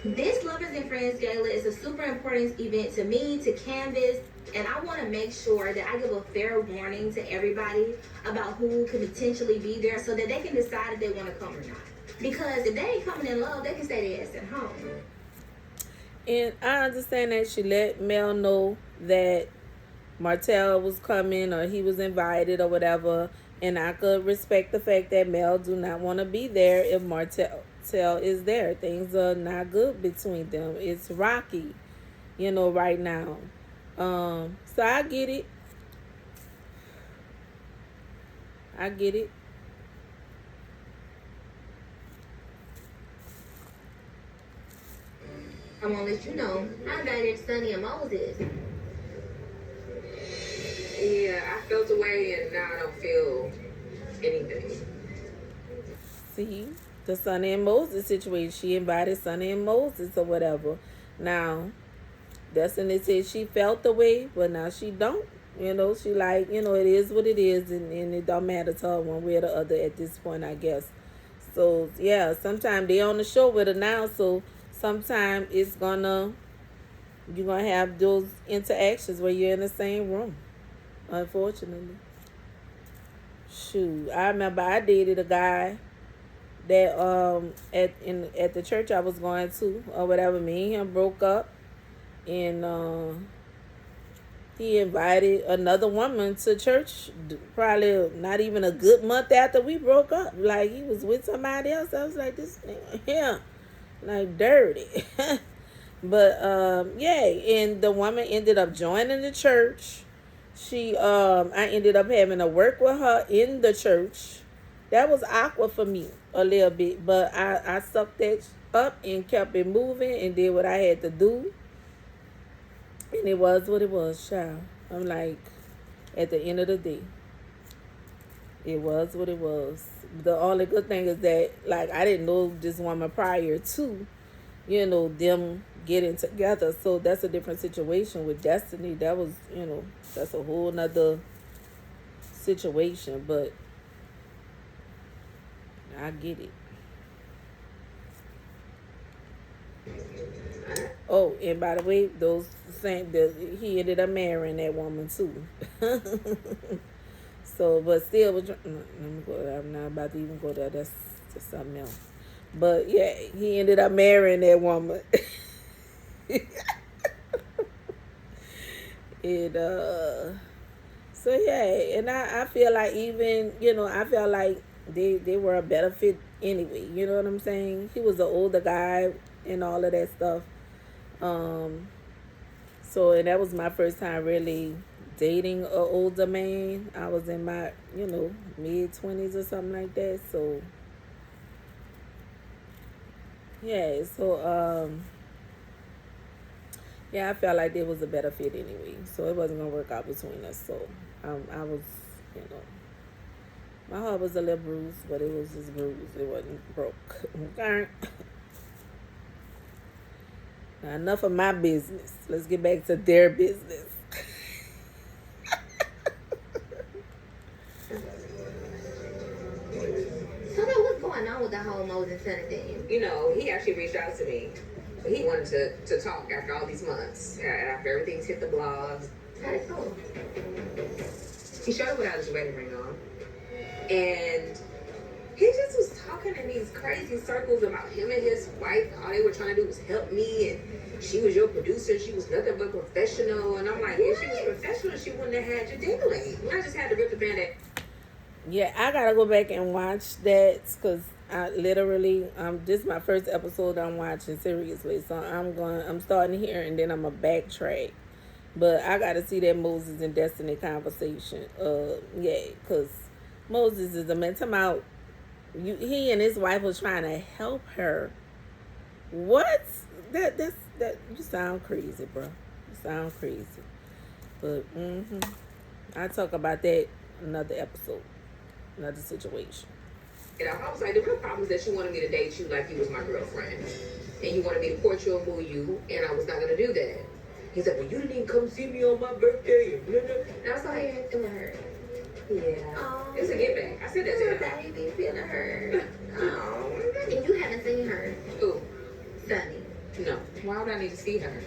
This Lovers and Friends Gala is a super important event to me, to Canvas, and I want to make sure that I give a fair warning to everybody about who could potentially be there so that they can decide if they want to come or not. Because if they ain't coming in love, they can stay their ass at home. And I understand that she let Mel know that Martell was coming or he was invited or whatever. And I could respect the fact that Mel do not want to be there if Martell is there. Things are not good between them. It's rocky, you know, right now. So I get it. I'm gonna let you know, I invited Sunni and Moses. Yeah, I felt away and now I don't feel anything. See, the Sunni and Moses situation. She invited Sunni and Moses or whatever. Now, Destiny said she felt the way, but now she don't. You know, she like, you know, it is what it is, and it don't matter to her one way or the other at this point, I guess. So, yeah, sometimes they on the show with her now, so sometimes it's you're gonna have those interactions where you're in the same room, unfortunately. Shoot, I remember I dated a guy that at the church I was going to or whatever. Me and him broke up, and he invited another woman to church probably not even a good month after we broke up. Like, he was with somebody else. I was like, this him, like, dirty. But yeah, and the woman ended up joining the church. She I ended up having to work with her in the church. That was awkward for me a little bit, but I sucked that up and kept it moving and did what I had to do. And it was what it was, child. I'm like, at the end of the day, it was what it was. The only good thing is that, like, I didn't know this woman prior to, you know, them getting together. So that's a different situation with Destiny. That was, you know, that's a whole nother situation. But I get it. Oh, and by the way, he ended up marrying that woman too. So, but still, I'm not about to even go there. That's just something else. But yeah, he ended up marrying that woman. And so yeah, and I feel like even, you know, I feel like they were a better fit anyway. You know what I'm saying? He was an older guy and all of that stuff. So, and that was my first time really dating an older man. I was in my, you know, mid-20s or something like that. So, yeah. So, yeah, I felt like there was a better fit anyway. So it wasn't going to work out between us. So, I was, you know, my heart was a little bruised, but it was just bruised. It wasn't broke. Okay. Now, enough of my business. Let's get back to their business. So then what's going on with the whole Moses Sunni thing? You know, he actually reached out to me. He wanted to talk after all these months, after everything's hit the blogs. That's cool. He showed up without his wedding ring on. And he just was talking in these crazy circles about him and his wife. All they were trying to do was help me, and she was your producer. She was nothing but professional. And I'm like, if she was professional, she wouldn't have had you dangling. I just had to rip the band-aid. Yeah, I gotta go back and watch that because I literally, this is my first episode I'm watching seriously, so I'm starting here and then I'm a backtrack. But I gotta see that Moses and Destiny conversation. Yeah, cause Moses is a man. Talking about he and his wife was trying to help her. What? That you sound crazy, bro. You sound crazy. But I talk about that another episode, another situation. And I was like, the real problem is that you wanted me to date you like you was my girlfriend. And you wanted me to court you and woo you, and I was not going to do that. He's like, well, you didn't even come see me on my birthday. And I was like, yeah, feeling hurt. Yeah. It's a get back. I said that to him. Baby, feeling hurt. And you haven't seen her. Ooh, Sunny. no. Why would I need to see her?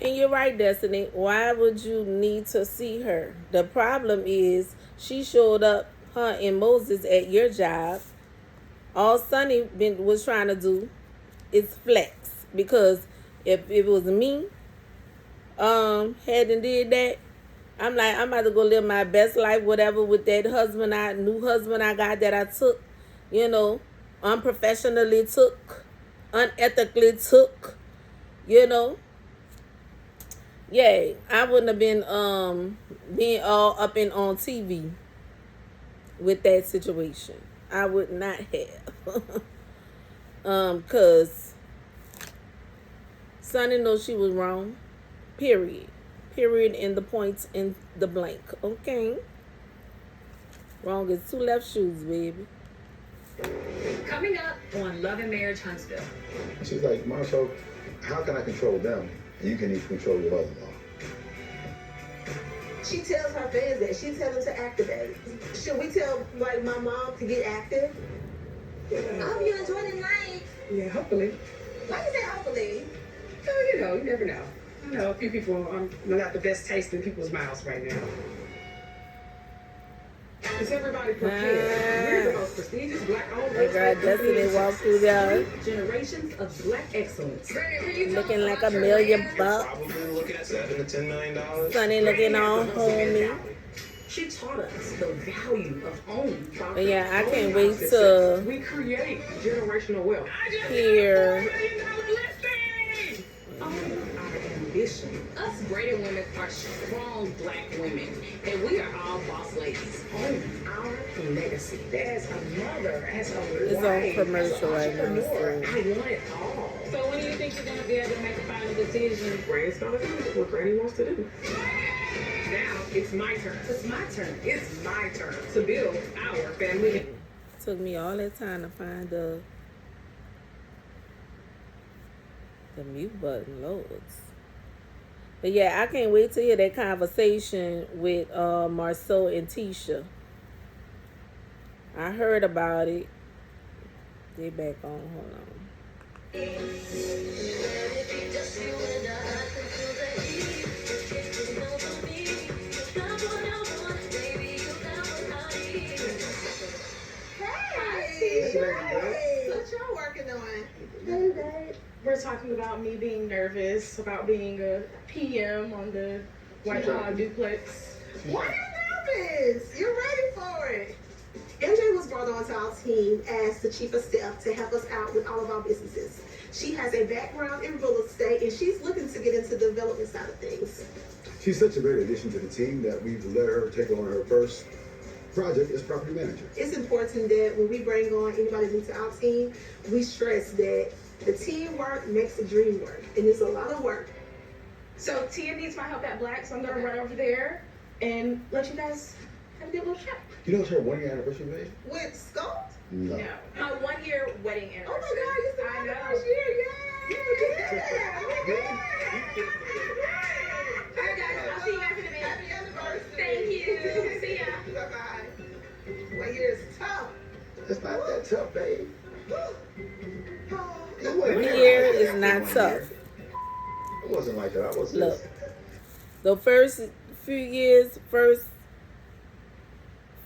And you're right, Destiny. Why would you need to see her? The problem is she showed up, her and Moses, at your job. All Sunny was trying to do is flex. Because if it was me, hadn't did that, I'm like, I'm about to go live my best life, whatever, with that new husband I got that I took, unprofessionally took, unethically took, Yeah, I wouldn't have been being all up and on TV with that situation. I would not have. Cause Sunny knows she was wrong. Period. Period in the points in the blank. Okay. Wrong is two left shoes, baby. Coming up on Love and Marriage Huntsville. She's like, Marsau, how can I control them? And you can even control your mother-in-law. She tells her fans that. She tells them to activate. Should we tell, like, my mom to get active? I hope you enjoying life. Yeah, hopefully. Why you say hopefully? Oh, you never know. I know a few people, I'm not the best taste in people's mouths right now. Is everybody prepared? We're the most prestigious black-owned real estate company in Destiny walk Texas. through there Generations of black excellence. looking like $1 million bucks. Probably looking at $7 to $10 million. Sunny looking all homey. She taught us the value of owning property. But yeah, I can't wait to We create generational wealth. hear. Our ambition. Us greater women are strong black women, and we are all boss ladies. Own our legacy. As a mother, as a It's wife, on commercial as an right now, entrepreneur, so. I want it all. So when do you think you're going to be able to make a final decision? Granny's going to do what Granny wants to do. Now it's my turn. It's my turn. It's my turn to build our family. Took me all that time to find the mute button, Lords. But yeah, I can't wait to hear that conversation with Marsau and Tisha. I heard about it. They back on. Hold on. What y'all working on? We're talking about me being nervous, about being a PM on the Whitehall duplex. Why are you nervous? You're ready for it. MJ was brought onto our team as the chief of staff to help us out with all of our businesses. She has a background in real estate, and she's looking to get into the development side of things. She's such a great addition to the team that we've let her take on her first project as property manager. It's important that when we bring on anybody new to our team, we stress that the teamwork makes the dream work, and it's a lot of work. So Tia needs my help at Black, so I'm gonna run over there and let you guys have a good little chat. You know it's her 1 year anniversary, babe? With Scott? No. My 1 year wedding Oh my anniversary. God, you said the first year, yeah! Alright guys, I'll see you guys in a minute. Happy anniversary! Thank you. See ya. Bye-bye. 1 year is tough. It's not that tough, babe. 1 year is not tough. It wasn't like that. I was Look, just... the first few years, first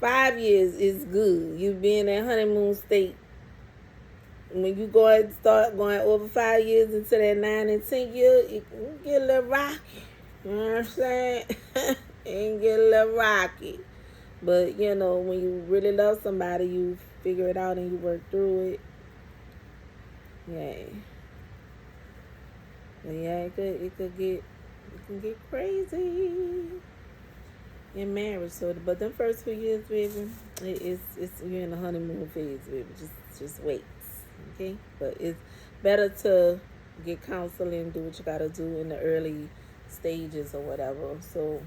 5 years is good. You be in that honeymoon state. When you start going over 5 years into that 9 and 10 years, it can get a little rocky. You know what I'm saying? It can get a little rocky. But you know, when you really love somebody, you figure it out and you work through it. Yeah. But yeah, it can get crazy in marriage. So, but them first few years, baby, it's you're in the honeymoon phase, baby. Just wait, okay? But it's better to get counseling, do what you gotta do in the early stages or whatever, so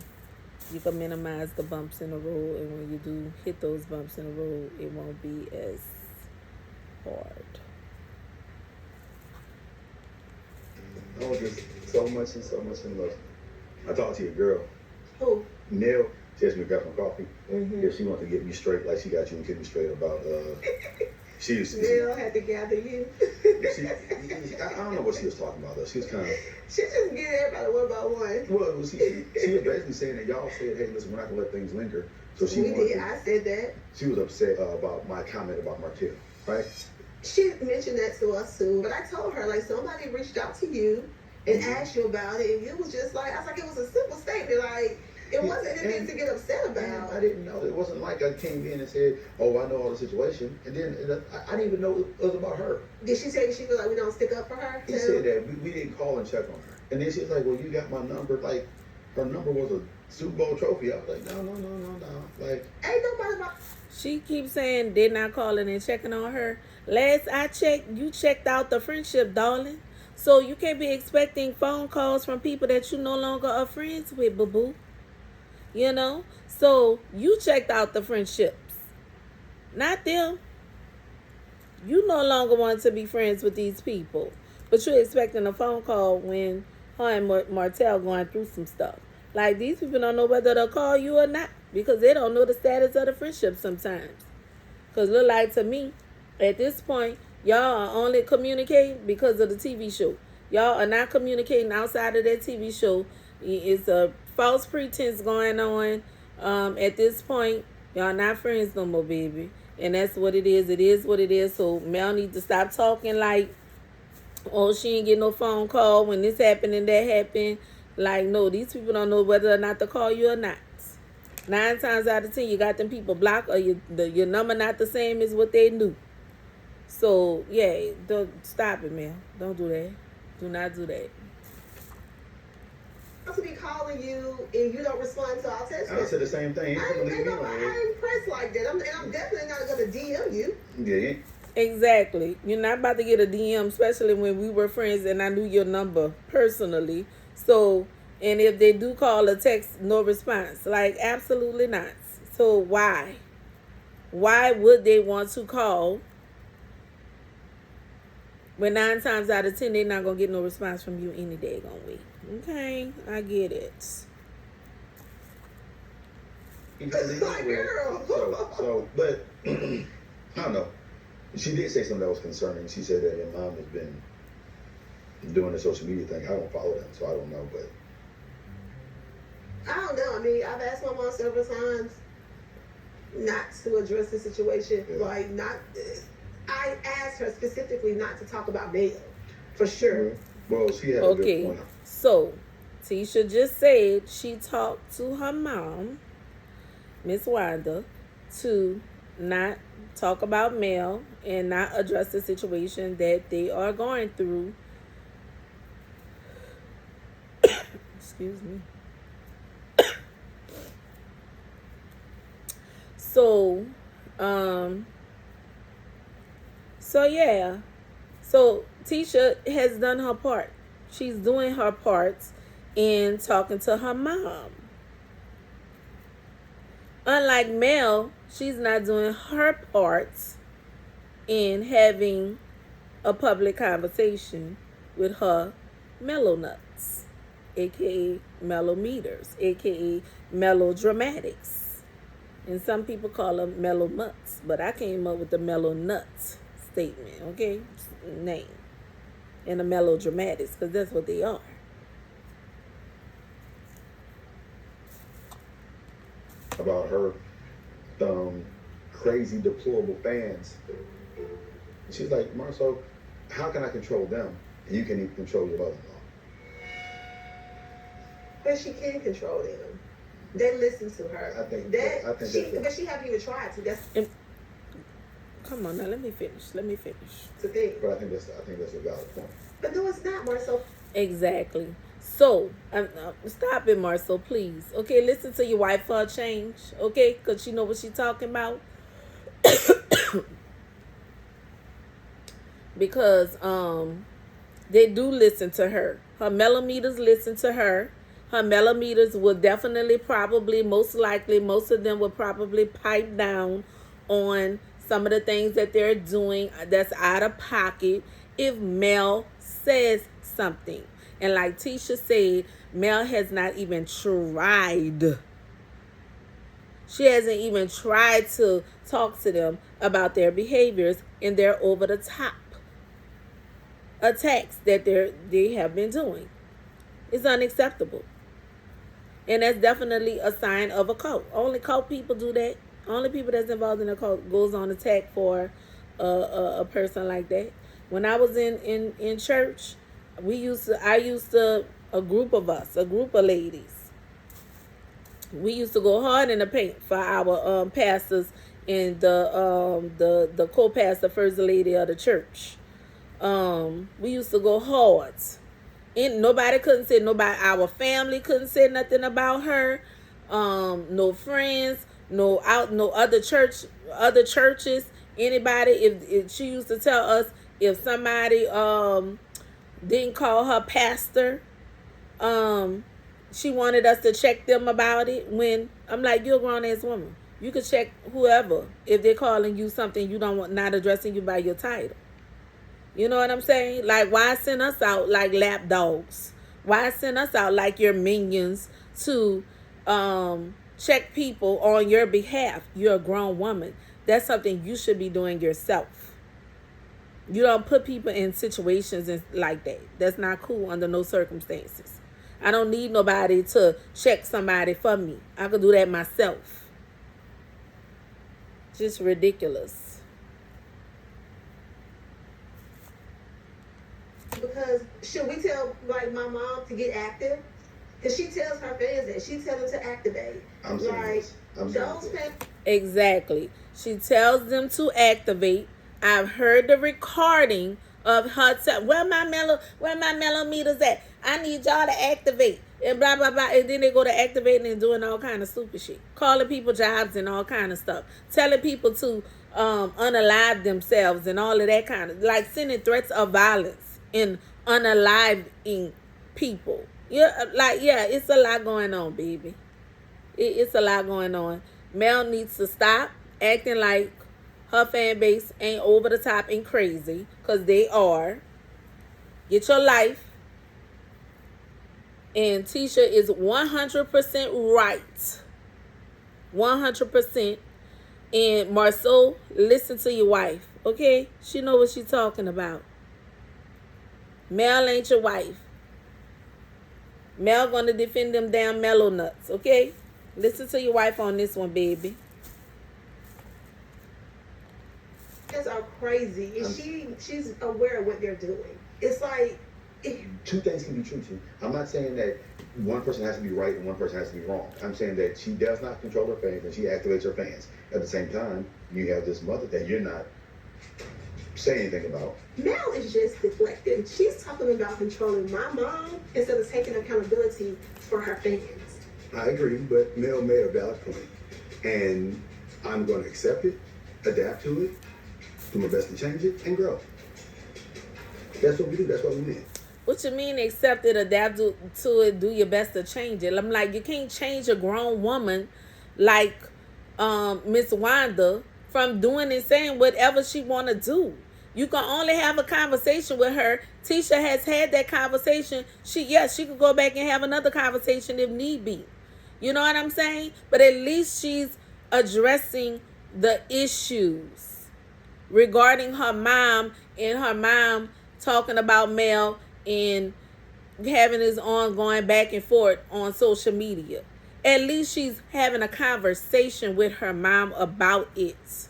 you can minimize the bumps in the road. And when you do hit those bumps in the road, it won't be as hard. I was just so much in love. I talked to your girl, Who? Nell. She asked me to grab my coffee. Mm-hmm. If she wanted to get me straight, like she got you and get me straight about. She used to. Neil had to gather you. I don't know what she was talking about though. She was kind of. She just get everybody one by one. Well, she was basically saying that y'all said, "Hey, listen, we're not gonna let things linger." So she We did. I said that. She was upset about my comment about Martell, right? She mentioned that to us too, but I told her like somebody reached out to you and asked you about it, and you was just like, I was like, it was a simple statement, like it wasn't anything to get upset about. I didn't know. It wasn't like I came in and said, "Oh, I know all the situation," and then I didn't even know it was about her. Did she tell you she feel like we don't stick up for her? He said that we didn't call and check on her, and then she was like, "Well, you got my number." Like her number was a Super Bowl trophy. I was like, no. Like Ain't nobody. She keeps saying they're not calling and checking on her. Last I checked, you checked out the friendship, darling. So you can't be expecting phone calls from people that you no longer are friends with, boo-boo. You know? So you checked out the friendships. Not them. You no longer want to be friends with these people. But you're expecting a phone call when her and Martell going through some stuff. Like, these people don't know whether they'll call you or not, because they don't know the status of the friendship sometimes. Because look like to me, at this point, y'all are only communicating because of the TV show. Y'all are not communicating outside of that TV show. It's a false pretense going on. At this point, y'all not friends no more, baby. And that's what it is. It is what it is. So Mel needs to stop talking like, oh, she ain't get no phone call when this happened and that happened. Like, no, these people don't know whether or not to call you or not. 9 times out of 10, you got them people blocked, or your number not the same as what they knew. So, yeah, don't stop it, man. Don't do that. Do not do that. To be calling you and you don't respond to our text. I said the same thing. I ain't pressed like that. I'm definitely not gonna DM you. Yeah. Exactly. You're not about to get a DM, especially when we were friends and I knew your number personally. So, and if they do call or text, no response. Like, absolutely not. So why? Why would they want to call when 9 times out of 10 they're not going to get no response from you any day gonna week? Okay, I get it. My girl. So, but I don't know. She did say something that was concerning. She said that your mom has been doing the social media thing. I don't follow them, so I don't know, but I don't know. I mean, I've asked my mom several times not to address the situation. Yeah. Like, not. I asked her specifically not to talk about Mayo, for sure. Well, she had a good point. So Tisha just said she talked to her mom, Miss Wanda, to not talk about Mel and not address the situation that they are going through. Excuse me. So yeah. So Tisha has done her part. She's doing her parts in talking to her mom. Unlike Mel, she's not doing her parts in having a public conversation with her Melonuts, aka Melometers, aka Melodramatics. And some people call them Melonuts, but I came up with the Melonuts statement, okay? Name. And the Melodramatics, because that's what they are. About her crazy, deplorable fans. She's like, Marsau, how can I control them? And you can't even control your mother-in-law. But she can control them. They listen to her. I think But she haven't even tried to. That's Come on now, let me finish. the thing. But I think that's a valid point. But no, it's not, Marcel. Exactly. So, stop it, Marcel, please. Okay, listen to your wife for a change. Okay, because she know what she talking about. Because they do listen to her. Her Melometers listen to her. Her Melometers will definitely, probably, most likely, most of them will probably pipe down on some of the things that they're doing that's out of pocket if Mel says something. And like Tisha said, Mel has not even tried. She hasn't even tried to talk to them about their behaviors and their over-the-top attacks that they have been doing. It's unacceptable. And that's definitely a sign of a cult. Only cult people do that. Only people that's involved in a cult goes on attack for a person like that. When I was in church, a group of us, a group of ladies, we used to go hard in the paint for our pastors and the co-pastor, first lady of the church. We used to go hard. And nobody couldn't say, our family couldn't say nothing about her. No friends, no other churches, anybody. If she used to tell us, if somebody didn't call her pastor, she wanted us to check them about it. When I'm like, you're a grown ass woman, you could check whoever if they're calling you something you don't want, not addressing you by your title. You know what I'm saying? Like, why send us out like lap dogs? Why send us out like your minions to check people on your behalf? You're a grown woman. That's something you should be doing yourself. You don't put people in situations like that. That's not cool under no circumstances. I don't need nobody to check somebody for me. I could do that myself. Just ridiculous. Because should we tell like my mom to get active? Because she tells her fans that she tells them to activate. I'm serious. Exactly. She tells them to activate. I've heard the recording of her where my Melometers at? I need y'all to activate. And blah blah blah. And then they go to activating and doing all kind of stupid shit. Calling people jobs and all kind of stuff. Telling people to unalive themselves and all of that kind of, like, sending threats of violence and unaliving people. It's a lot going on, baby. It's a lot going on. Mel needs to stop acting like her fan base ain't over the top and crazy, because they are. Get your life. And Tisha is 100% right. 100%. And Marsau, listen to your wife, okay? She know what she's talking about. Mel ain't your wife. Mel gonna defend them damn Melonuts, okay? Listen to your wife on this one, baby. Kids are crazy, and she's aware of what they're doing. It's like two things can be true too. I'm not saying that one person has to be right and one person has to be wrong. I'm saying that she does not control her fans and she activates her fans. At the same time, you have this mother that you're not saying anything about. Mel is just deflecting. She's talking about controlling my mom instead of taking accountability for her fans. I agree, but Mel made a valid point, and I'm going to accept it, adapt to it, do my best to change it, and grow. That's what we do. That's what we mean. What you mean accept it, adapt to it, do your best to change it? I'm like, you can't change a grown woman like Miss Wanda from doing and saying whatever she want to do. You can only have a conversation with her. Tisha has had that conversation. She could go back and have another conversation if need be. You know what I'm saying? But at least she's addressing the issues regarding her mom, and her mom talking about Mel and having this ongoing back and forth on social media. At least she's having a conversation with her mom about it.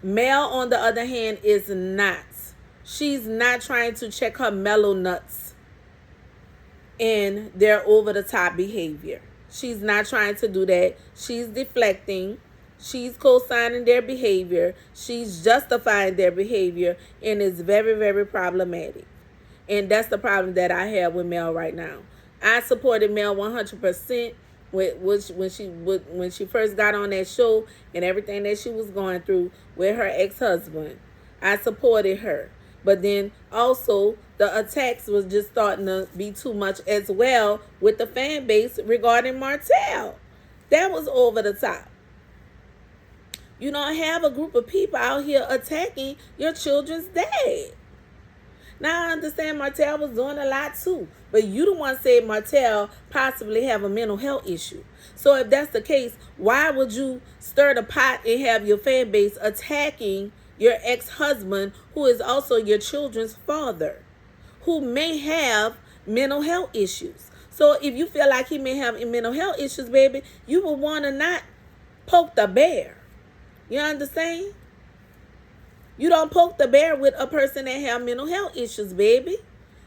Mel, on the other hand, is not. She's not trying to check her Melonuts and their over-the-top behavior. She's not trying to do that. She's deflecting. She's co-signing their behavior. She's justifying their behavior, and it's very, very problematic. And that's the problem that I have with Mel right now. I supported Mel 100% when she first got on that show and everything that she was going through with her ex-husband. I supported her. But then also the attacks was just starting to be too much as well with the fan base regarding Martell. That was over the top. You don't have a group of people out here attacking your children's dad. Now I understand Martell was doing a lot too, but you the one said Martell possibly have a mental health issue. So if that's the case, why would you stir the pot and have your fan base attacking your ex-husband, who is also your children's father, who may have mental health issues? So if you feel like he may have mental health issues, baby, you would want to not poke the bear. You understand? You don't poke the bear with a person that have mental health issues, baby.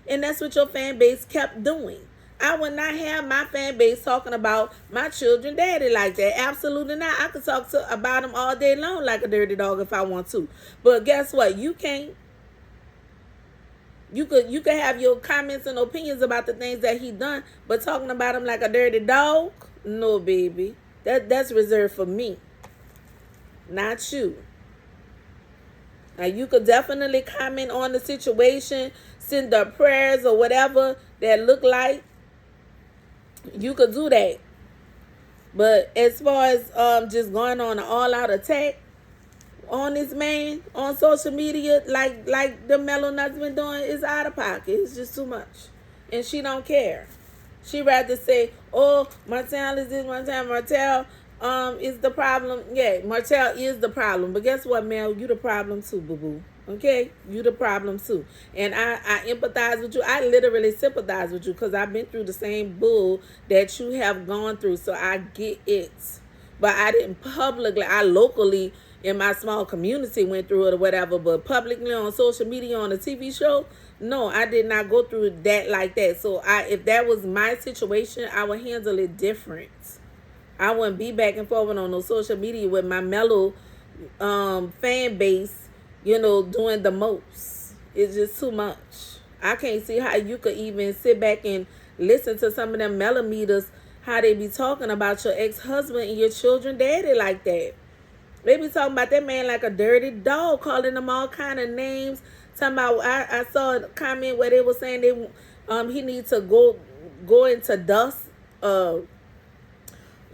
And that's what your fan base kept doing. I would not have my fan base talking about my children daddy like that. Absolutely not. I could talk about him all day long like a dirty dog if I want to. But guess what? You can't. You could have your comments and opinions about the things that he done, but talking about him like a dirty dog? No, baby. That's reserved for me. Not you. Now, you could definitely comment on the situation, send up prayers or whatever that look like. You could do that. But as far as just going on an all-out attack on this man on social media, like the Melonuts been doing, is out of pocket. It's just too much. And she don't care. She rather say, oh, Martell is this, Martell is the problem. Yeah, Martell is the problem. But guess what, Mel? You the problem too, boo-boo. Okay? You the problem too. And I empathize with you. I literally sympathize with you because I've been through the same bull that you have gone through. So I get it. But I didn't publicly, I locally in my small community went through it or whatever. But publicly on social media on a TV show, no, I did not go through that like that. So if that was my situation, I would handle it different. I wouldn't be back and forth on no social media with my Melo fan base, doing the most. It's just too much. I can't see how you could even sit back and listen to some of them Melometers, how they be talking about your ex-husband and your children daddy like that. They be talking about that man like a dirty dog, calling them all kind of names. Talking about, I saw a comment where they were saying he needs to go into dust,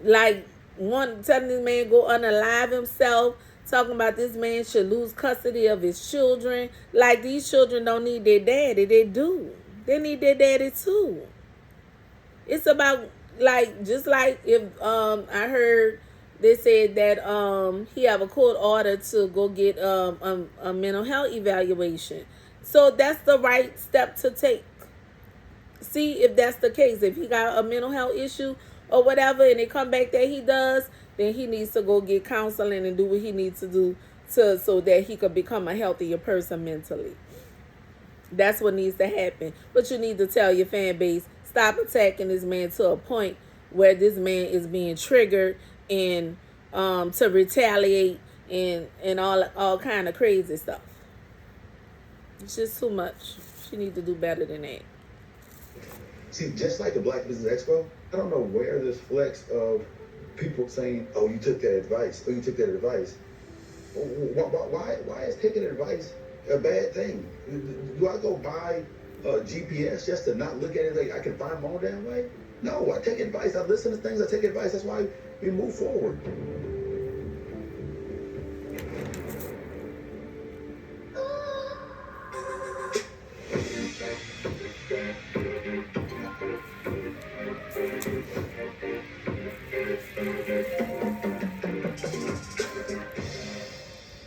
like one telling this man go unalive himself, talking about this man should lose custody of his children. Like these children don't need their daddy. They do. They need their daddy too. It's about just like if I heard they said that he have a court order to go get a mental health evaluation. So that's the right step to take. See if that's the case. If he got a mental health issue or whatever, and it come back that he does, then he needs to go get counseling and do what he needs to do so that he could become a healthier person mentally. That's what needs to happen. But you need to tell your fan base, stop attacking this man to a point where this man is being triggered and to retaliate and all kind of crazy stuff. It's just too much. She needs to do better than that. See, just like the Black Business Expo, I don't know where this flex of people saying, oh, you took that advice, or you took that advice. Why is taking advice a bad thing? Do I go buy a GPS just to not look at it like I can find my own damn way? No, I take advice. I listen to things. I take advice. That's why we move forward.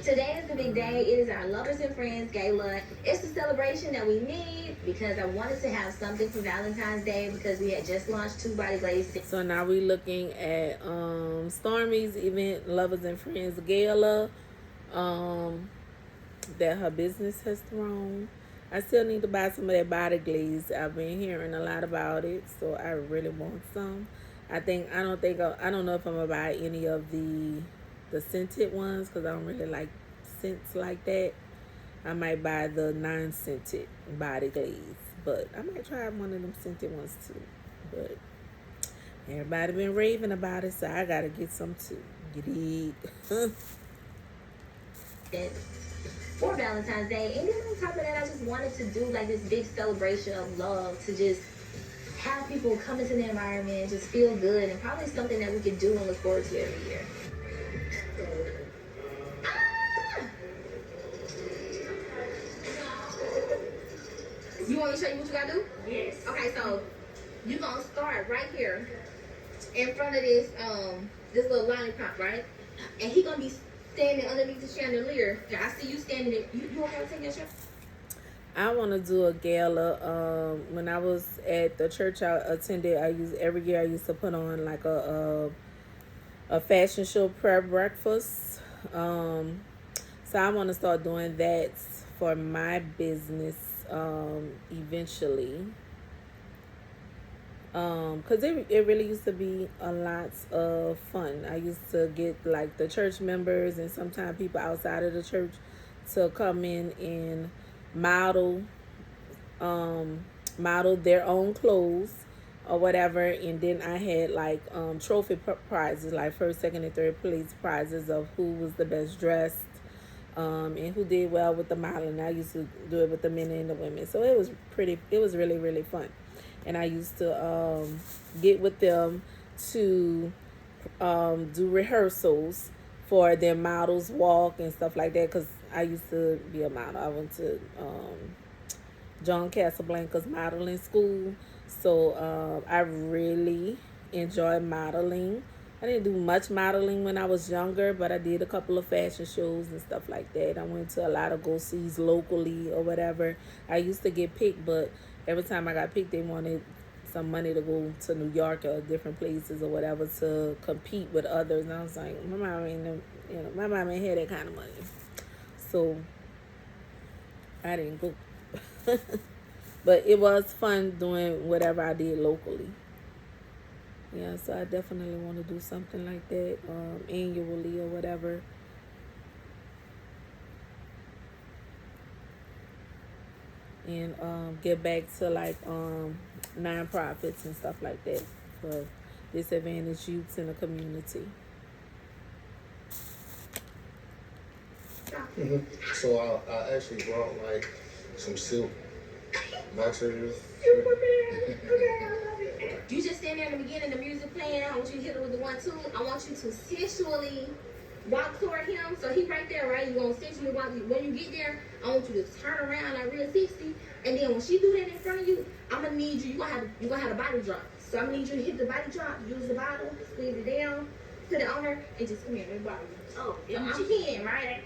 Today is the big day. It is our Lovers and Friends Gala. It's the celebration that we need because I wanted to have something for Valentine's Day because we had just launched Two Body Glaze. So now we're looking at Stormi's event, Lovers and Friends Gala, that her business has thrown. I still need to buy some of that body glaze. I've been hearing a lot about it, so I really want some. I don't know if I'm gonna buy any of the scented ones because I don't really like scents like that. I might buy the non-scented body glaze, but I might try one of them scented ones too. But everybody been raving about it, so I gotta get some too. Get it. For Valentine's Day, and then on top of that, I just wanted to do like this big celebration of love to just have people come into the environment, just feel good, and probably something that we could do and look forward to every year. You want me to show you what you gotta do? Yes. Okay, so you're gonna start right here in front of this little lollipop, right? And he gonna be standing underneath the chandelier. Yeah, I see you standing there. You okay with taking your shirt? I want to do a gala. When I was at the church I attended, every year I used to put on like a fashion show prayer breakfast. So I want to start doing that for my business eventually. Cause it really used to be a lot of fun. I used to get like the church members and sometimes people outside of the church to come in and model their own clothes or whatever, and then I had like trophy prizes, like first, second, and third place prizes of who was the best dressed and who did well with the modeling. I used to do it with the men and the women, so it was really, really fun. And I used to get with them to do rehearsals for their models walk and stuff like that, because I used to be a model. I went to John Casablanca's modeling school, so I really enjoy modeling. I didn't do much modeling when I was younger, but I did a couple of fashion shows and stuff like that. I went to a lot of go-sees locally or whatever. I used to get picked, but every time I got picked, they wanted some money to go to New York or different places or whatever to compete with others. And I was like, my mom ain't had that kind of money. So I didn't go. But it was fun doing whatever I did locally. Yeah, so I definitely want to do something like that annually or whatever. And get back to like nonprofits and stuff like that for disadvantaged youths in the community. Mm-hmm. So I actually brought like some silk boxers. You just stand there in the beginning, the music playing. I want you to hit it with the 1-2. I want you to sensually walk toward him. So he right there, right? You're gonna sensually walk. When you get there, I want you to turn around like real 60. And then when she do that in front of you, I'm gonna need you. You're gonna have a body drop. So I'm gonna need you to hit the body drop. Use the bottle, squeeze it down, put it on her, and just come here, let me bottle. Oh, yeah, I'm kin, right?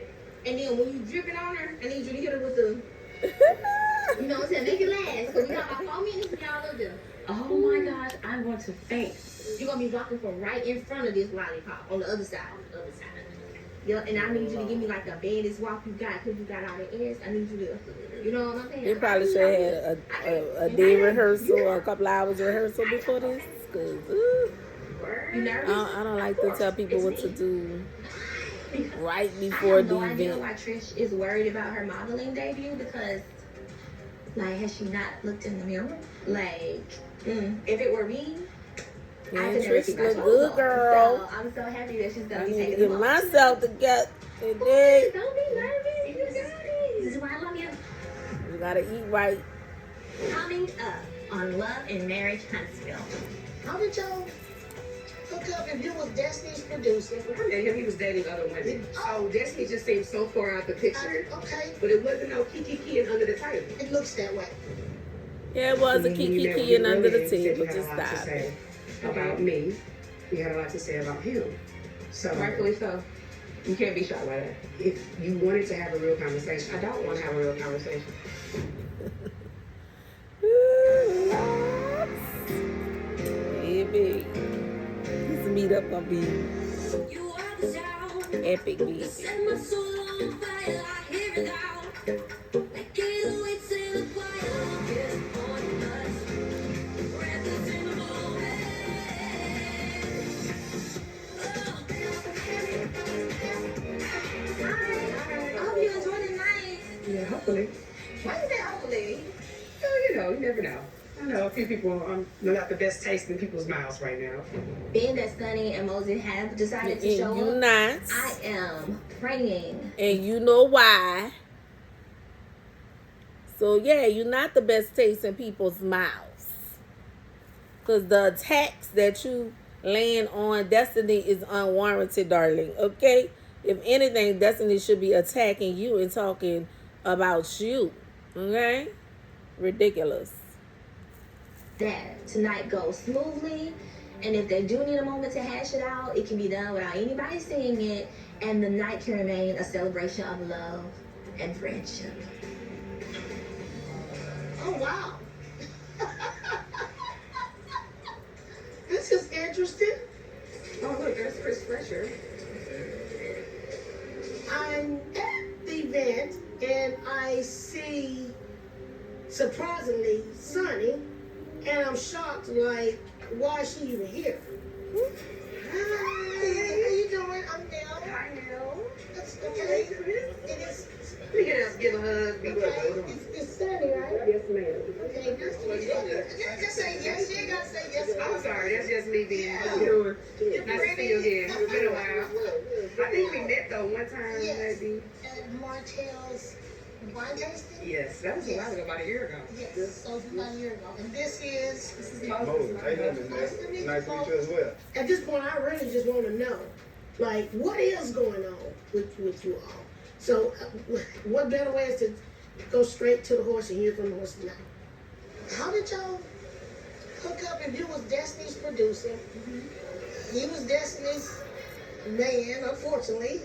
And then when you drip it on her, I need you to hit her with the. You know what I'm saying? Make it last. Cause we got about 4 minutes and y'all up there. Oh my gosh, I want to faint. You're gonna be walking from right in front of this lollipop on the other side. Yeah, and I need you to give me like the baddest walk you got, because you got all the ass. I need you to, you know what I'm saying? You probably should have had a day rehearsal or a couple hours rehearsal before this. Cause You nervous? I don't like to tell people what to do right before the event. I have no idea event. why Trish is worried about her modeling debut, because, like, has she not looked in the mirror? Like, if it were me, Yeah, I could never Trish keep my look clothes good, on. girl. So I'm so happy that she's I gonna be need to taking get them off. myself together today. Don't be nervous. You got it. This is why I love you. You gotta eat right. Coming up on Love and Marriage Huntsville. How did y'all hook up if you was Destiny's producer? I met him, he was dating other women. So Destiny just seemed so far out the picture. Okay, But it wasn't no kiki and under the title. it looks that way. Yeah, it was a When you kiki met key and me under the earlier, you said table. you had Just a lot to stop. say about me. You had a lot to say about him. So Rightfully so. You can't be shocked by that. if you wanted to have a real conversation, I don't want to have a real conversation. Baby. This meetup gonna be epic, baby. Hopefully. Why is that hopefully? Well, you know, you never know. I know a few people are not the best taste in people's mouths right now. Being that Sunni and Moses have decided to show you up, not. I am praying. And you know why. So, yeah, you're not the best taste in people's mouths. Because the attacks that you laying on Destiny is unwarranted, darling. Okay? If anything, Destiny should be attacking you and talking about you. Okay? Ridiculous. That tonight goes smoothly, and if they do need a moment to hash it out, it can be done without anybody seeing it, and the night can remain a celebration of love and friendship. Oh, wow. This is interesting. Oh, look, there's Chris Fresher. I'm at the event and I see, surprisingly, Sunni, and I'm shocked, like, why is she even here? Hi, how you doing? I'm Nell. Hi, Mel. That's okay. It is, Look at us, give a hug. Be okay. It's Sunni, right? Yes, ma'am. Okay, nice to meet you. Just say yes. You ain't gotta say yes. I'm sorry, that's just me being Yeah. good. You're Nice to see pretty. you again. It's been a while. I think we met though one time, Yes. maybe. At Martell's wine tasting? Yes, that was a while ago, about a year ago. Yes, so it's about a year ago. And this is Moses, how you doing, Nice to meet you, Nice to meet folks. you as well. At this point, I really just want to know, like, what is going on with you all? So, what better way is to go straight to the horse and hear from the horse now? How did y'all hook up if you was Destiny's producer? He was Destiny's man, unfortunately.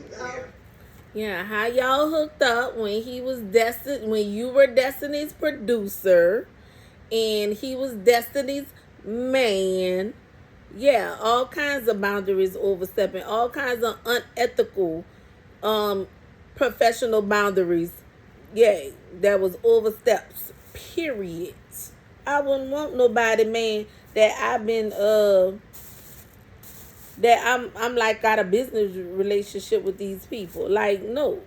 Yeah, how y'all hooked up when he was when you were Destiny's producer and he was Destiny's man. Yeah, all kinds of boundaries overstepping, all kinds of unethical professional boundaries. Yeah, that was oversteps. Period. I wouldn't want nobody, man, that I've been that I'm like got a business relationship with these people. Like, no.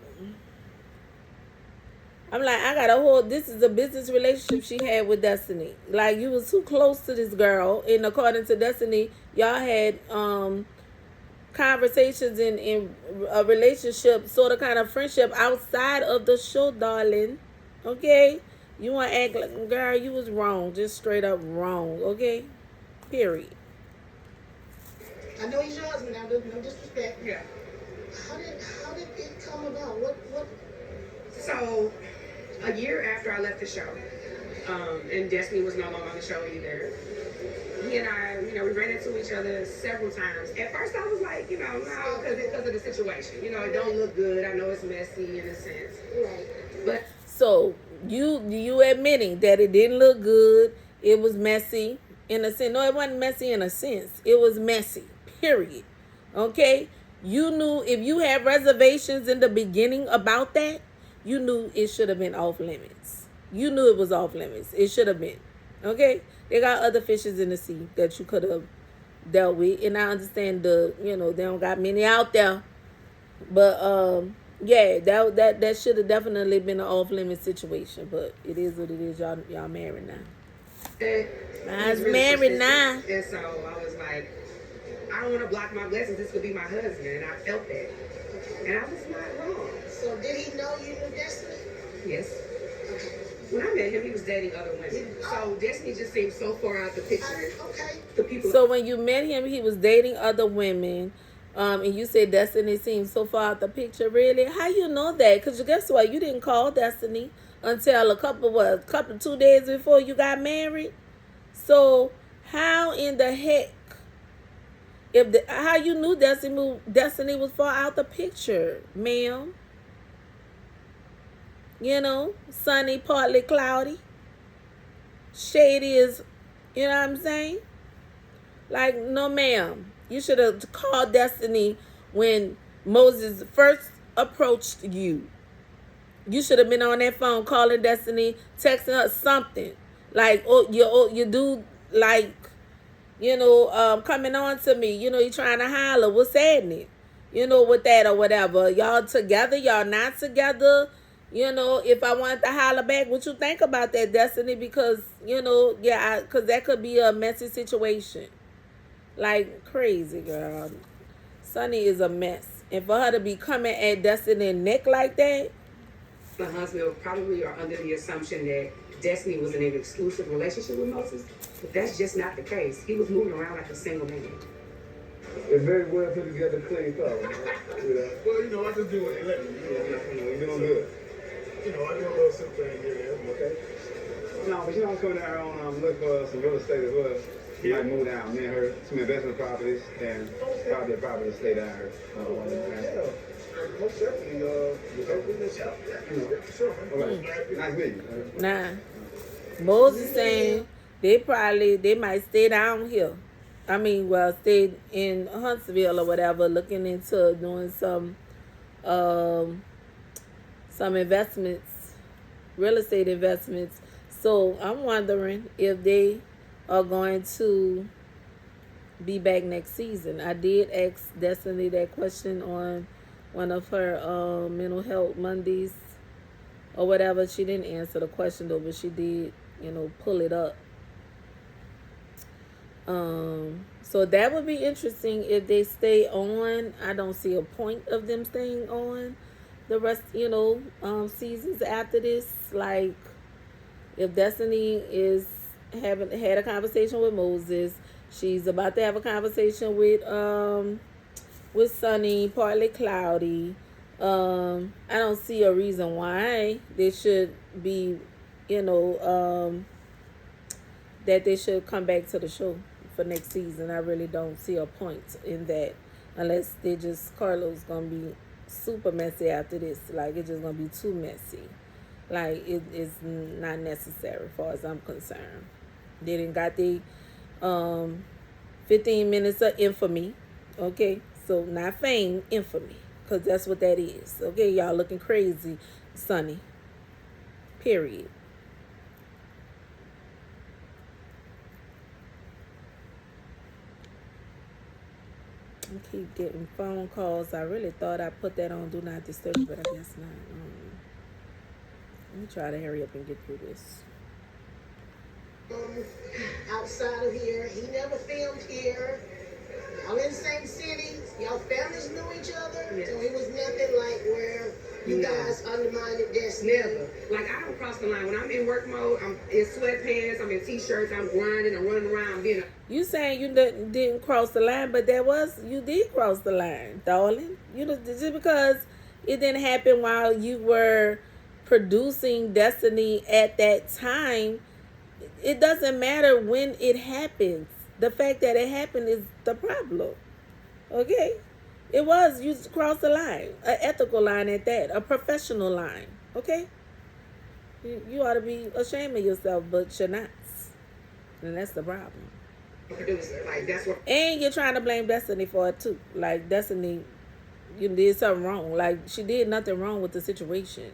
I'm like, I got a whole, this is a business relationship she had with Destiny. Like, you was too close to this girl, and according to Destiny, y'all had conversations in a relationship, sort of kind of friendship outside of the show, darling. Okay? You want to act like, girl, you was wrong. Just straight up wrong. Okay? Period. I know he's your husband now, no disrespect. Yeah. How did it come about? What? So, a year after I left the show, and Destiny was no longer on the show either, he and I, we ran into each other several times. At first, I was like, no, because of the situation. It don't look good. I know it's messy in a sense. Right. But So, you admitting that it didn't look good, it was messy in a sense. No, it wasn't messy in a sense. It was messy. Period. Okay? You knew if you had reservations in the beginning about that, you knew it should have been off limits. You knew it was off limits. It should have been. Okay? They got other fishes in the sea that you could have dealt with. And I understand they don't got many out there. But yeah, that should have definitely been an off limit situation. But it is what it is. Y'all married now. I was married now. And so I was like, I don't want to block my blessings. This could be my husband. And I felt that. And I was not wrong. So did he know you knew Destiny? Yes. When I met him, he was dating other women. So Destiny just seemed so far out the picture. Okay. The people. So when you met him, he was dating other women. And you said Destiny seemed so far out the picture. Really? How you know that? Because guess what? You didn't call Destiny until a couple 2 days before you got married. So how in the heck, how you knew Destiny was far out the picture, ma'am? Sunny, partly cloudy. Shade is, you know what I'm saying? Like, no, ma'am. You should have called Destiny when Moses first approached you. You should have been on that phone calling Destiny, texting her something. Like, you do, like, coming on to me. You trying to holler. What's happening? With that or whatever. Y'all together? Y'all not together? You know, if I wanted to holler back, what you think about that, Destiny? Because, you know, yeah, because that could be a messy situation. Like, crazy, girl. Sunni is a mess. And for her to be coming at Destiny's neck like that. The husband probably are under the assumption that Destiny was in an exclusive relationship with Moses. But that's just not the case. He was moving around like a single man. It's very well put together, clean color. Well, you know, I just do what they let me do. You're doing good. You know, I do a little simple thing here and there. Okay. No, but you know, I'm coming down on look for some real estate as well. You might move down. Me and her, some investment properties, and probably a property to stay down here. Most definitely, we go with this help. Sure. Okay. Nice meeting you. Nah. Moses saying they might stay down here. I mean, well, stay in Huntsville or whatever, looking into doing some investments, real estate investments. So I'm wondering if they are going to be back next season. I did ask Destiny that question on one of her mental health Mondays or whatever. She didn't answer the question though, but she did, you know, pull it up. So that would be interesting if they stay on. I don't see a point of them staying on the rest, you know, seasons after this. Like, if Destiny is had a conversation with Moses, she's about to have a conversation with Sunni, partly cloudy. I don't see a reason why they should be, you know, that they should come back to the show for next season. I really don't see a point in that, unless they just, Carlos gonna be super messy after this. Like, it's just gonna be too messy. Like, it's not necessary as far as I'm concerned. They didn't got the 15 minutes of infamy. Okay, so not fame, infamy, because that's what that is. Okay, y'all looking crazy, Sunni. Period. I keep getting phone calls. I really thought I put that on Do Not Disturb, but I guess not. Let me try to hurry up and get through this. Outside of here, he never filmed here. Y'all in the same city. Y'all families knew each other. Yes. So it was nothing like where you guys undermined Destiny. Never. Like, I don't cross the line. When I'm in work mode, I'm in sweatpants, I'm in t-shirts, I'm grinding, I'm running around being You saying you didn't cross the line, but you did cross the line, darling. You know, just because it didn't happen while you were producing Destiny at that time, it doesn't matter when it happens. The fact that it happened is the problem. Okay? It was, you crossed the line. An ethical line at that. A professional line. Okay? You ought to be ashamed of yourself, but you're not. And that's the problem. producer. Like, that's what. And you're trying to blame Destiny for it too. Like, Destiny, you did something wrong. Like, she did nothing wrong with the situation.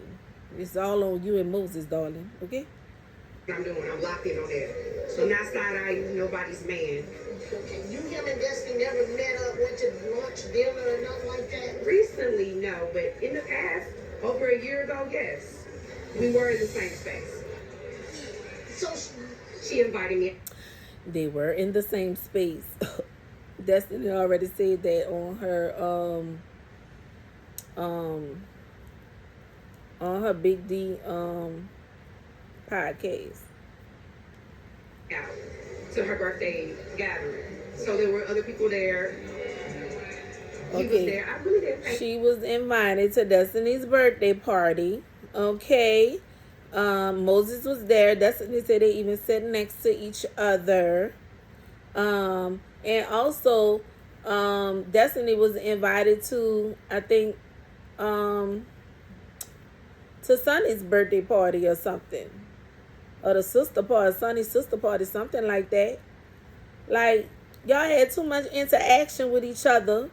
It's all on you and Moses, darling. Okay? I'm doing. I'm locked in on that. So not side-eyeing nobody's man. You, him, and Destiny never met up, went to lunch, dinner, or nothing like that? Recently, no. But in the past, over a year ago, yes. We were in the same space. So She invited me. They were in the same space. Destiny already said that on her Big D podcast. Out to her birthday gathering. So there were other people there. He was there. I really didn't think. She was invited to Destiny's birthday party. Okay. Moses was there. Destiny said they even sat next to each other. And also, Destiny was invited to, I think, to Sunny's birthday party or something. Or the sister party, Sunny's sister party, something like that. Like, y'all had too much interaction with each other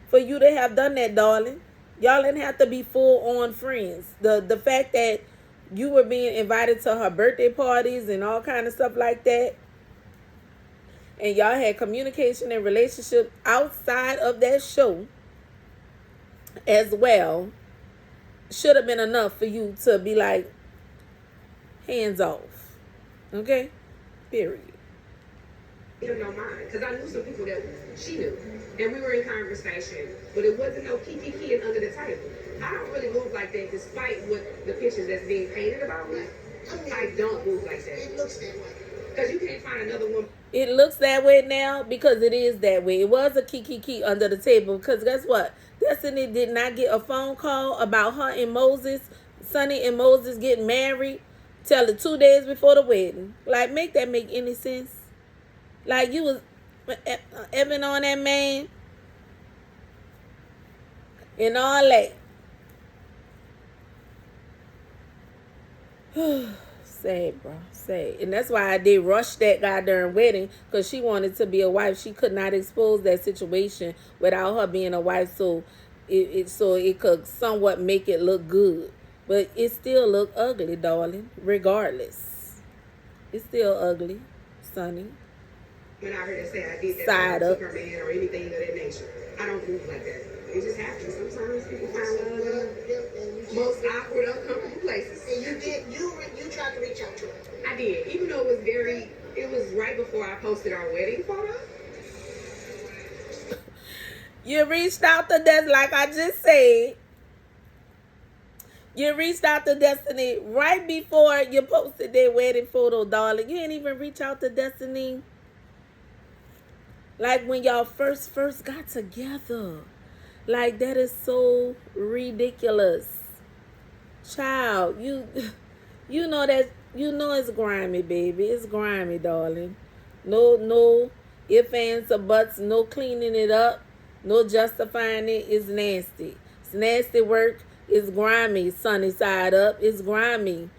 for you to have done that, darling. Y'all didn't have to be full-on friends. The fact that you were being invited to her birthday parties and all kind of stuff like that, and y'all had communication and relationship outside of that show as well, should have been enough for you to be like, hands off. Okay? Period. Don't know mine, because I knew some people that she knew, and we were in conversation, but it wasn't no kiki and under the table. I don't really move like that, despite what the pictures that's being painted about me. I don't move like that. It looks that way. Because you can't find another one. It looks that way now because it is that way. It was a kiki under the table because guess what? Destiny did not get a phone call about her and Moses, Sunni and Moses getting married till the 2 days before the wedding. Like, make that make any sense? Like, you was ebbing on that man and all that. Sad, bro. Sad. And that's why I did rush that goddamn wedding, because she wanted to be a wife. She could not expose that situation without her being a wife, so it could somewhat make it look good. But it still look ugly, darling, regardless. It's still ugly, Sunni. When I heard her say I did that Side to up. her man or anything of that nature, I don't move like that. It just happens. Sometimes people find love in the most awkward, uncomfortable places. And you tried to reach out to her. I did, even though it was right before I posted our wedding photo. You reached out to Destiny, like I just said. You reached out to Destiny right before you posted their wedding photo, darling. You didn't even reach out to Destiny. Like when y'all first got together. Like, that is so ridiculous. Child, you know that, it's grimy, baby. It's grimy, darling. No ifs, ands, or buts. No cleaning it up. No justifying it. It's nasty. It's nasty work. It's grimy. Sunny side up. It's grimy.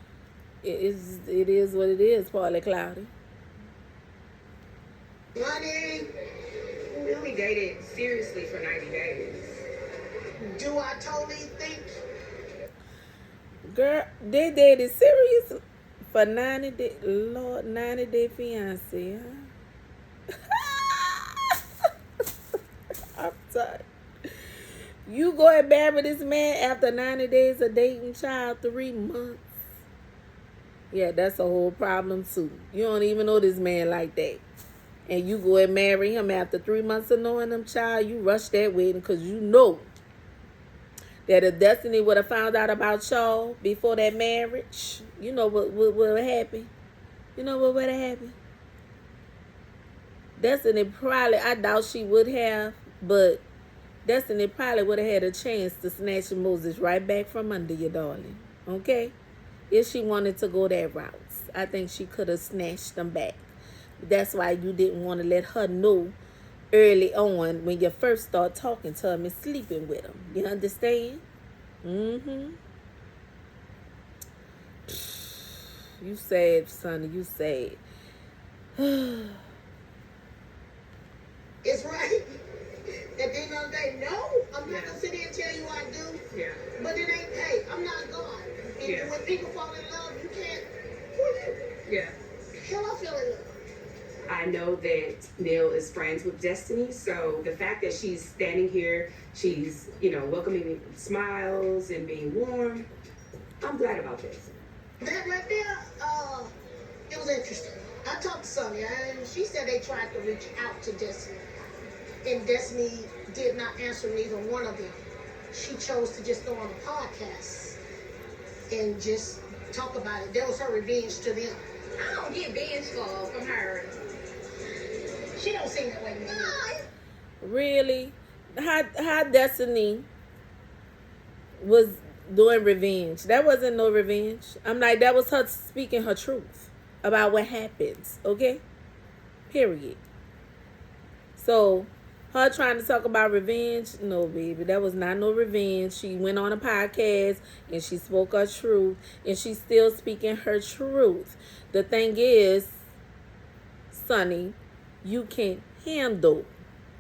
It is what it is, Paulie Cloudy. Honey, We only dated seriously for 90 days. do I totally think? Girl, they dated serious for 90 days. Lord, 90-day fiance, huh? I'm sorry. You go and marry this man after 90 days of dating, child, 3 months. Yeah, that's a whole problem too. You don't even know this man like that. And you go and marry him after 3 months of knowing him, child. You rush that wedding because you know that if Destiny would have found out about y'all before that marriage, you know what would have happened? You know what would have happened? Destiny probably, I doubt she would have, but Destiny probably would have had a chance to snatch Moses right back from under you, darling. Okay? If she wanted to go that route, I think she could have snatched them back. That's why you didn't want to let her know early on when you first start talking to him and sleeping with him. You understand? Mm-hmm. You sad, Sunny. You sad. It's right. At the end of the day, no, I'm not gonna sit here and tell you I do. Yeah. But it ain't, hey, I'm not God. And Yeah. when people fall in love, you can't. Who you? Yeah. Hell, I fell in love. I know that Neil is friends with Destiny, so the fact that she's standing here, she's, welcoming me with smiles and being warm, I'm glad about this. That right there, it was interesting. I talked to Sunni, and she said they tried to reach out to Destiny, and Destiny did not answer neither one of them. She chose to just go on a podcast and just talk about it. That was her revenge to them. I don't get vengeful from her. She don't seem that way to me. Really? How Destiny was doing revenge. That wasn't no revenge. I'm like, that was her speaking her truth about what happens. Okay? Period. So, her trying to talk about revenge, no, baby. That was not no revenge. She went on a podcast and she spoke her truth. And she's still speaking her truth. The thing is, Sunni, you can't handle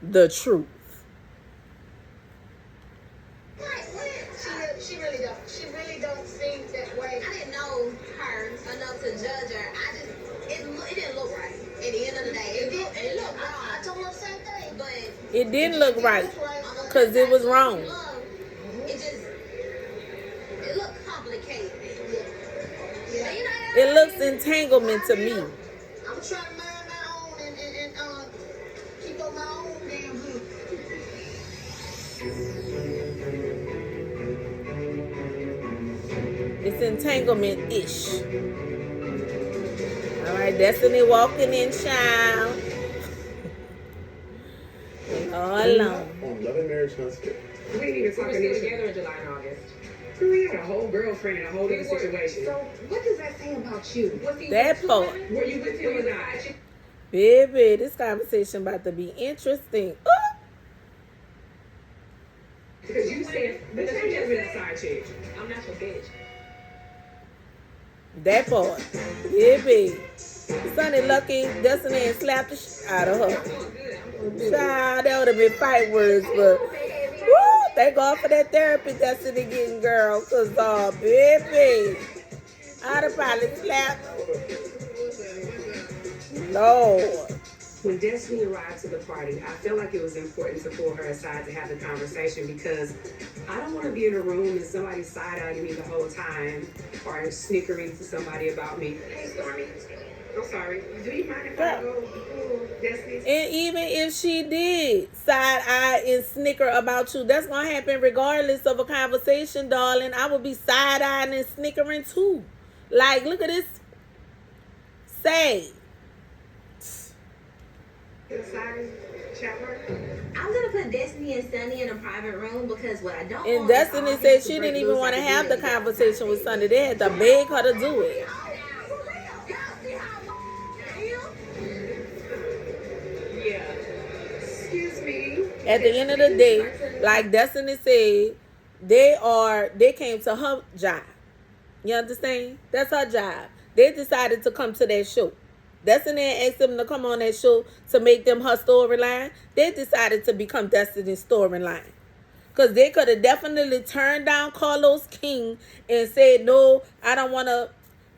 the truth. She really don't. She really don't seem that way. I didn't know her enough to judge her. It didn't look right. At the end of the day, it looked wrong. I told her the same thing. But It didn't look right because it was wrong. it just looks entanglement to me. I'm trying to mind my own and keep on my own damn hood. It's entanglement-ish. All right, Destiny walking in, child. All alone. On Love and Marriage Huntsville. We ain't even We were talking still this. together in July and August. We had a whole girlfriend in a whole other situation. So what does that say about you? Was he That with two part. women? Were you with him or Was it not? side chick? Baby, this conversation about to be interesting. Ooh. Because you said, but you just been a side chick. I'm not your bitch. That part. Baby. Sunny lucky Destiny and slapped the shit out of her. Child, that would have been fight words, but woo, thank God for that therapy Destiny getting, girl. Cause baby, I'd have probably slapped. Lord. When Destiny arrived to the party, I felt like it was important to pull her aside to have the conversation because I don't want to be in a room and somebody side-eyeing me the whole time or snickering to somebody about me. Hey, Stormi, I'm sorry. Do you mind if I go pull Destiny? And even if she did side eye and snicker about you, that's gonna happen regardless of a conversation, darling. I would be side eyeing and snickering too. Like, look at this. Say. Inside chat room? I'm gonna put Destiny and Sunny in a private room because what I don't And want Destiny is all said hands she to didn't break even loose want to like a have the deal. conversation with Sunny. They had to beg her to do it. Yeah. Excuse me. At the end of the day, like Destiny said, they came to her job. You understand? That's her job. They decided to come to that show. Destiny asked them to come on that show to make them her storyline. They decided to become Destiny's storyline. Because they could have definitely turned down Carlos King and said, no, I don't want to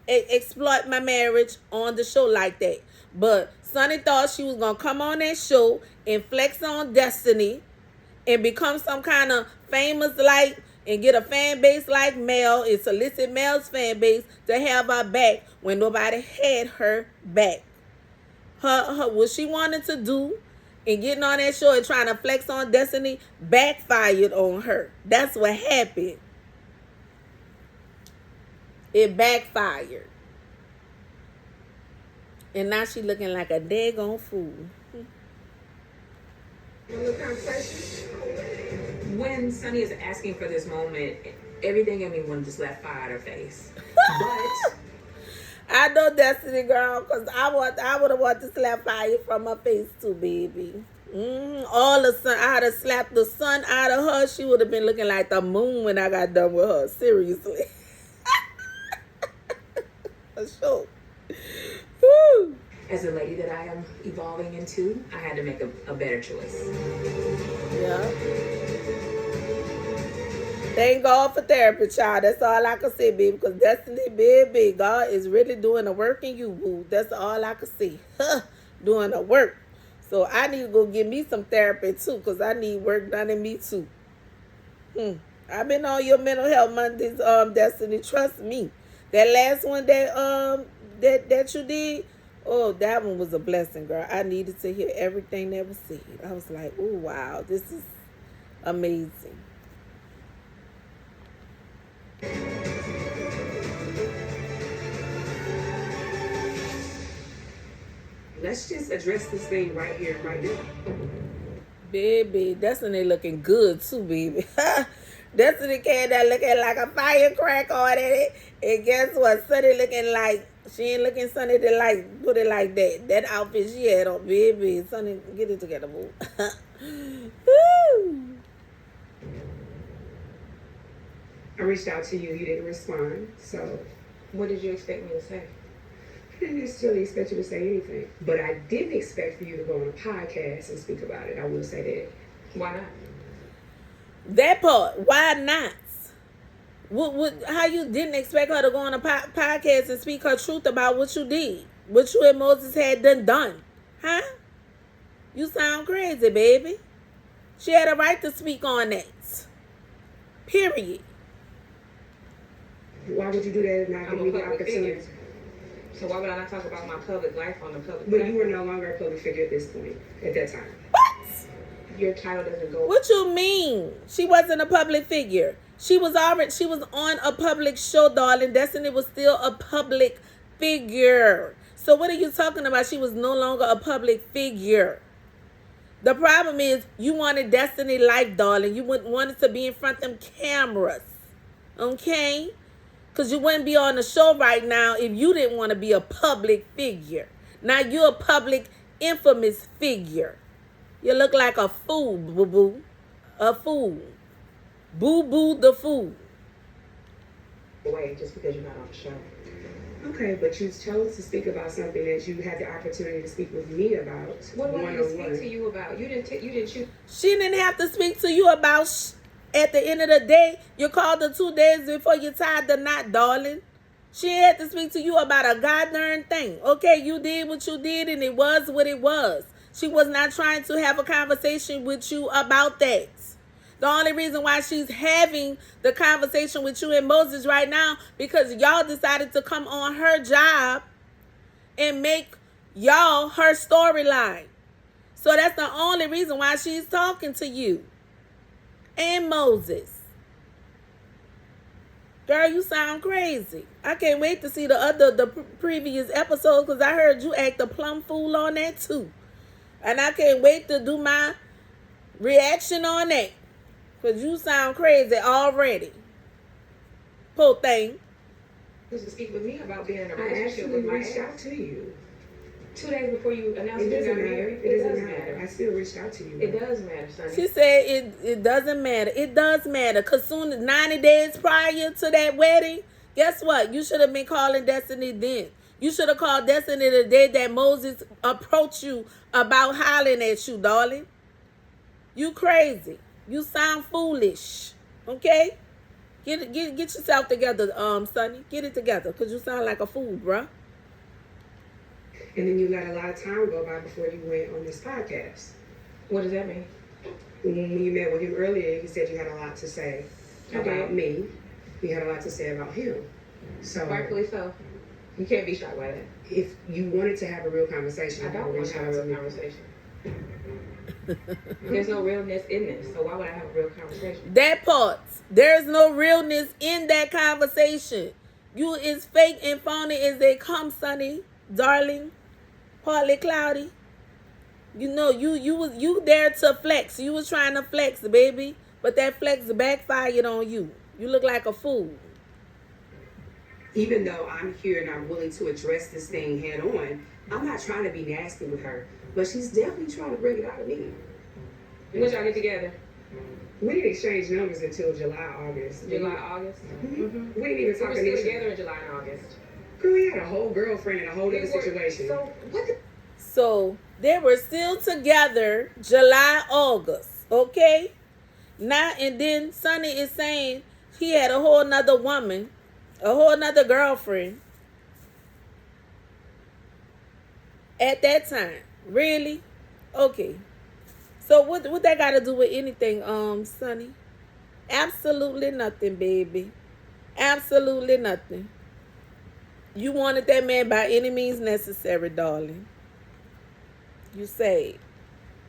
exploit my marriage on the show like that. But Sunny thought she was going to come on that show and flex on Destiny and become some kind of famous like and get a fan base like Mel and solicit Mel's fan base to have her back when nobody had her back. Her what she wanted to do and getting on that show and trying to flex on Destiny backfired on her. That's what happened. It backfired. And now she looking like a daggone fool. When Sunny is asking for this moment, everything in me wanted to slap fire at her face. But I know Destiny, girl, because I would have wanted to slap fire from her face too, baby. All the sun, I'd have slapped the sun out of her. She would have been looking like the moon when I got done with her. Seriously. For sure. Woo. as a lady that I am evolving into, I had to make a better choice. Yeah. Thank God for therapy, child. That's all I can say, baby. Because Destiny, baby, God is really doing the work in you, boo. That's all I can see. Doing the work. So I need to go get me some therapy, too. Because I need work done in me, too. I've been on your mental health Mondays, Destiny. Trust me. That last one that you did, oh, that one was a blessing, girl. I needed to hear everything that was said. I was like, oh, wow. This is amazing. Let's just address this thing right here, right now. Baby, Destiny looking good too, baby. Destiny came there looking like a firecracker on it. And guess what? Sunny looking like, she ain't looking Sunny to like, put it like that. That outfit she had on, baby. Sunny, get it together, boo. Woo. I reached out to you, you didn't respond, so What did you expect me to say? I didn't necessarily expect you to say anything. But I didn't expect for you to go on a podcast and speak about it. I will say that. Why not? That part, why not? How you didn't expect her to go on a podcast and speak her truth about what you did? What you and Moses had done? Huh? You sound crazy, baby. She had a right to speak on that. Period. Why would you do that and not give me the public opportunity? figure. So why would I not talk about my public life on the public? But you were no longer a public figure at this point, at that time. What? Your title doesn't go. What you mean? She wasn't a public figure. She was on a public show, darling. Destiny was still a public figure. So what are you talking about? She was no longer a public figure. The problem is you wanted Destiny life, darling. You wouldn't want it to be in front of them cameras. Okay? Because you wouldn't be on the show right now if you didn't want to be a public figure. Now you're a public infamous figure. You look like a fool, boo-boo. A fool. Boo-boo the fool. Away just because you're not on the show. Okay, but you chose to speak about something that you had the opportunity to speak with me about. What did I speak to you about? You didn't choose. She didn't have to speak to you about at the end of the day. You called her 2 days before you tied the knot, darling. She had to speak to you about a goddamn thing. Okay, you did what you did and it was what it was. She was not trying to have a conversation with you about that. The only reason why she's having the conversation with you and Moses right now, because y'all decided to come on her job and make y'all her storyline. So that's the only reason why she's talking to you and Moses. Girl, you sound crazy. I can't wait to see the previous episodes because I heard you act a plumb fool on that too. And I can't wait to do my reaction on that. Because you sound crazy already. Poor thing. To speak with me about being in a I relationship actually with my reached ex. out to you. 2 days before you announced It you doesn't got matter. married. It doesn't matter. I still reached out to you. It does matter, Sunny. She said it doesn't matter. It does matter. Because soon as 90 days prior to that wedding, guess what? You should have been calling Destiny then. You should have called Destiny the day that Moses approached you about hollering at you, darling. You crazy. You sound foolish. Okay? Get yourself together, Sunny. Get it together. Because you sound like a fool, bruh. And then you let a lot of time go by before you went on this podcast. What does that mean? When you met with him earlier, he said you had a lot to say Okay. about me. You had a lot to say about him. So Rightfully so. You can't be shocked by that. if you wanted to have a real conversation, I don't want to have a real conversation. There's no realness in this, so why would I have a real conversation? That part. There's no realness in that conversation. You is fake and phony as they come, Sunny, darling, partly cloudy. You know, you there to flex. You was trying to flex, baby, but that flex backfired on you. You look like a fool. Even though I'm here and I'm willing to address this thing head on, I'm not trying to be nasty with her, but she's definitely trying to bring it out of me. When y'all get together? We didn't exchange numbers until July, August. July, August? Mm-hmm. We didn't even We talk were still initially. together in July and August. Girl, we had a whole girlfriend and a whole other We were- situation. So what the So they were still together July, August, okay? Now and then Sunny is saying he had a whole nother woman, a whole nother girlfriend at that time. Really? Okay. So what that got to do with anything, Sunny? Absolutely nothing, baby. Absolutely nothing. You wanted that man by any means necessary, darling. You say.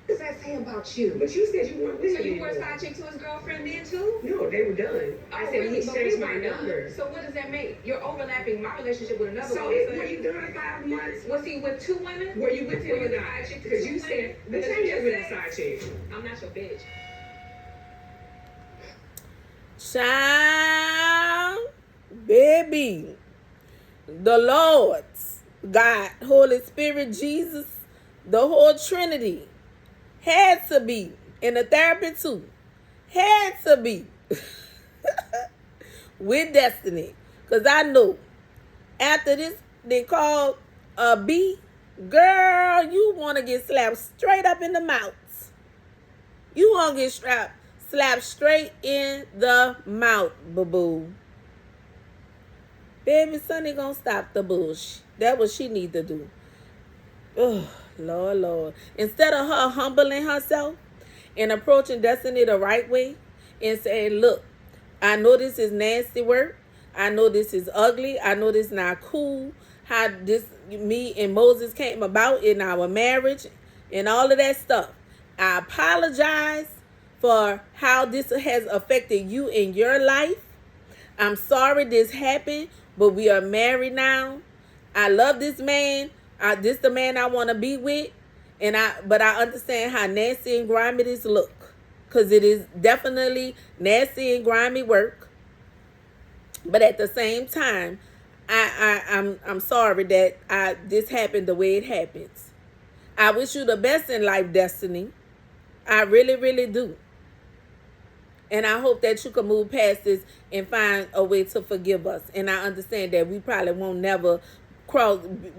What does that say about you? But you said you weren't with So me you were a anymore. side chick to his girlfriend then too? No, they were done. I said really? he But changed we my were done. number. So what does that make? You're overlapping my relationship with another So woman. were you done 5 months? Was he with 2 women? Were you with him Were or you a not? side chick to Because 2 you women? said the Because change you has been a said- side chick. I'm not your bitch. Child, baby, the Lord, God, Holy Spirit, Jesus, the whole Trinity had to be, and the therapy too, had to be with Destiny. Because I know after this, they called a B, girl, you want to get slapped straight up in the mouth. You want to get slapped straight in the mouth, boo-boo. Baby, Sunny gonna stop the bullshit. That's what she need to do. Oh, Lord, Lord. Instead of her humbling herself and approaching Destiny the right way and saying, look, I know this is nasty work. I know this is ugly. I know this is not cool. how me and Moses came about in our marriage and all of that stuff. I apologize for how this has affected you in your life. I'm sorry this happened, but we are married now. I love this man. This the man I want to be with. But I understand how nasty and grimy this look. Because it is definitely nasty and grimy work. But at the same time, I'm sorry that this happened the way it happens. I wish you the best in life, Destiny. I really, really do. And I hope that you can move past this and find a way to forgive us. And I understand that we probably won't never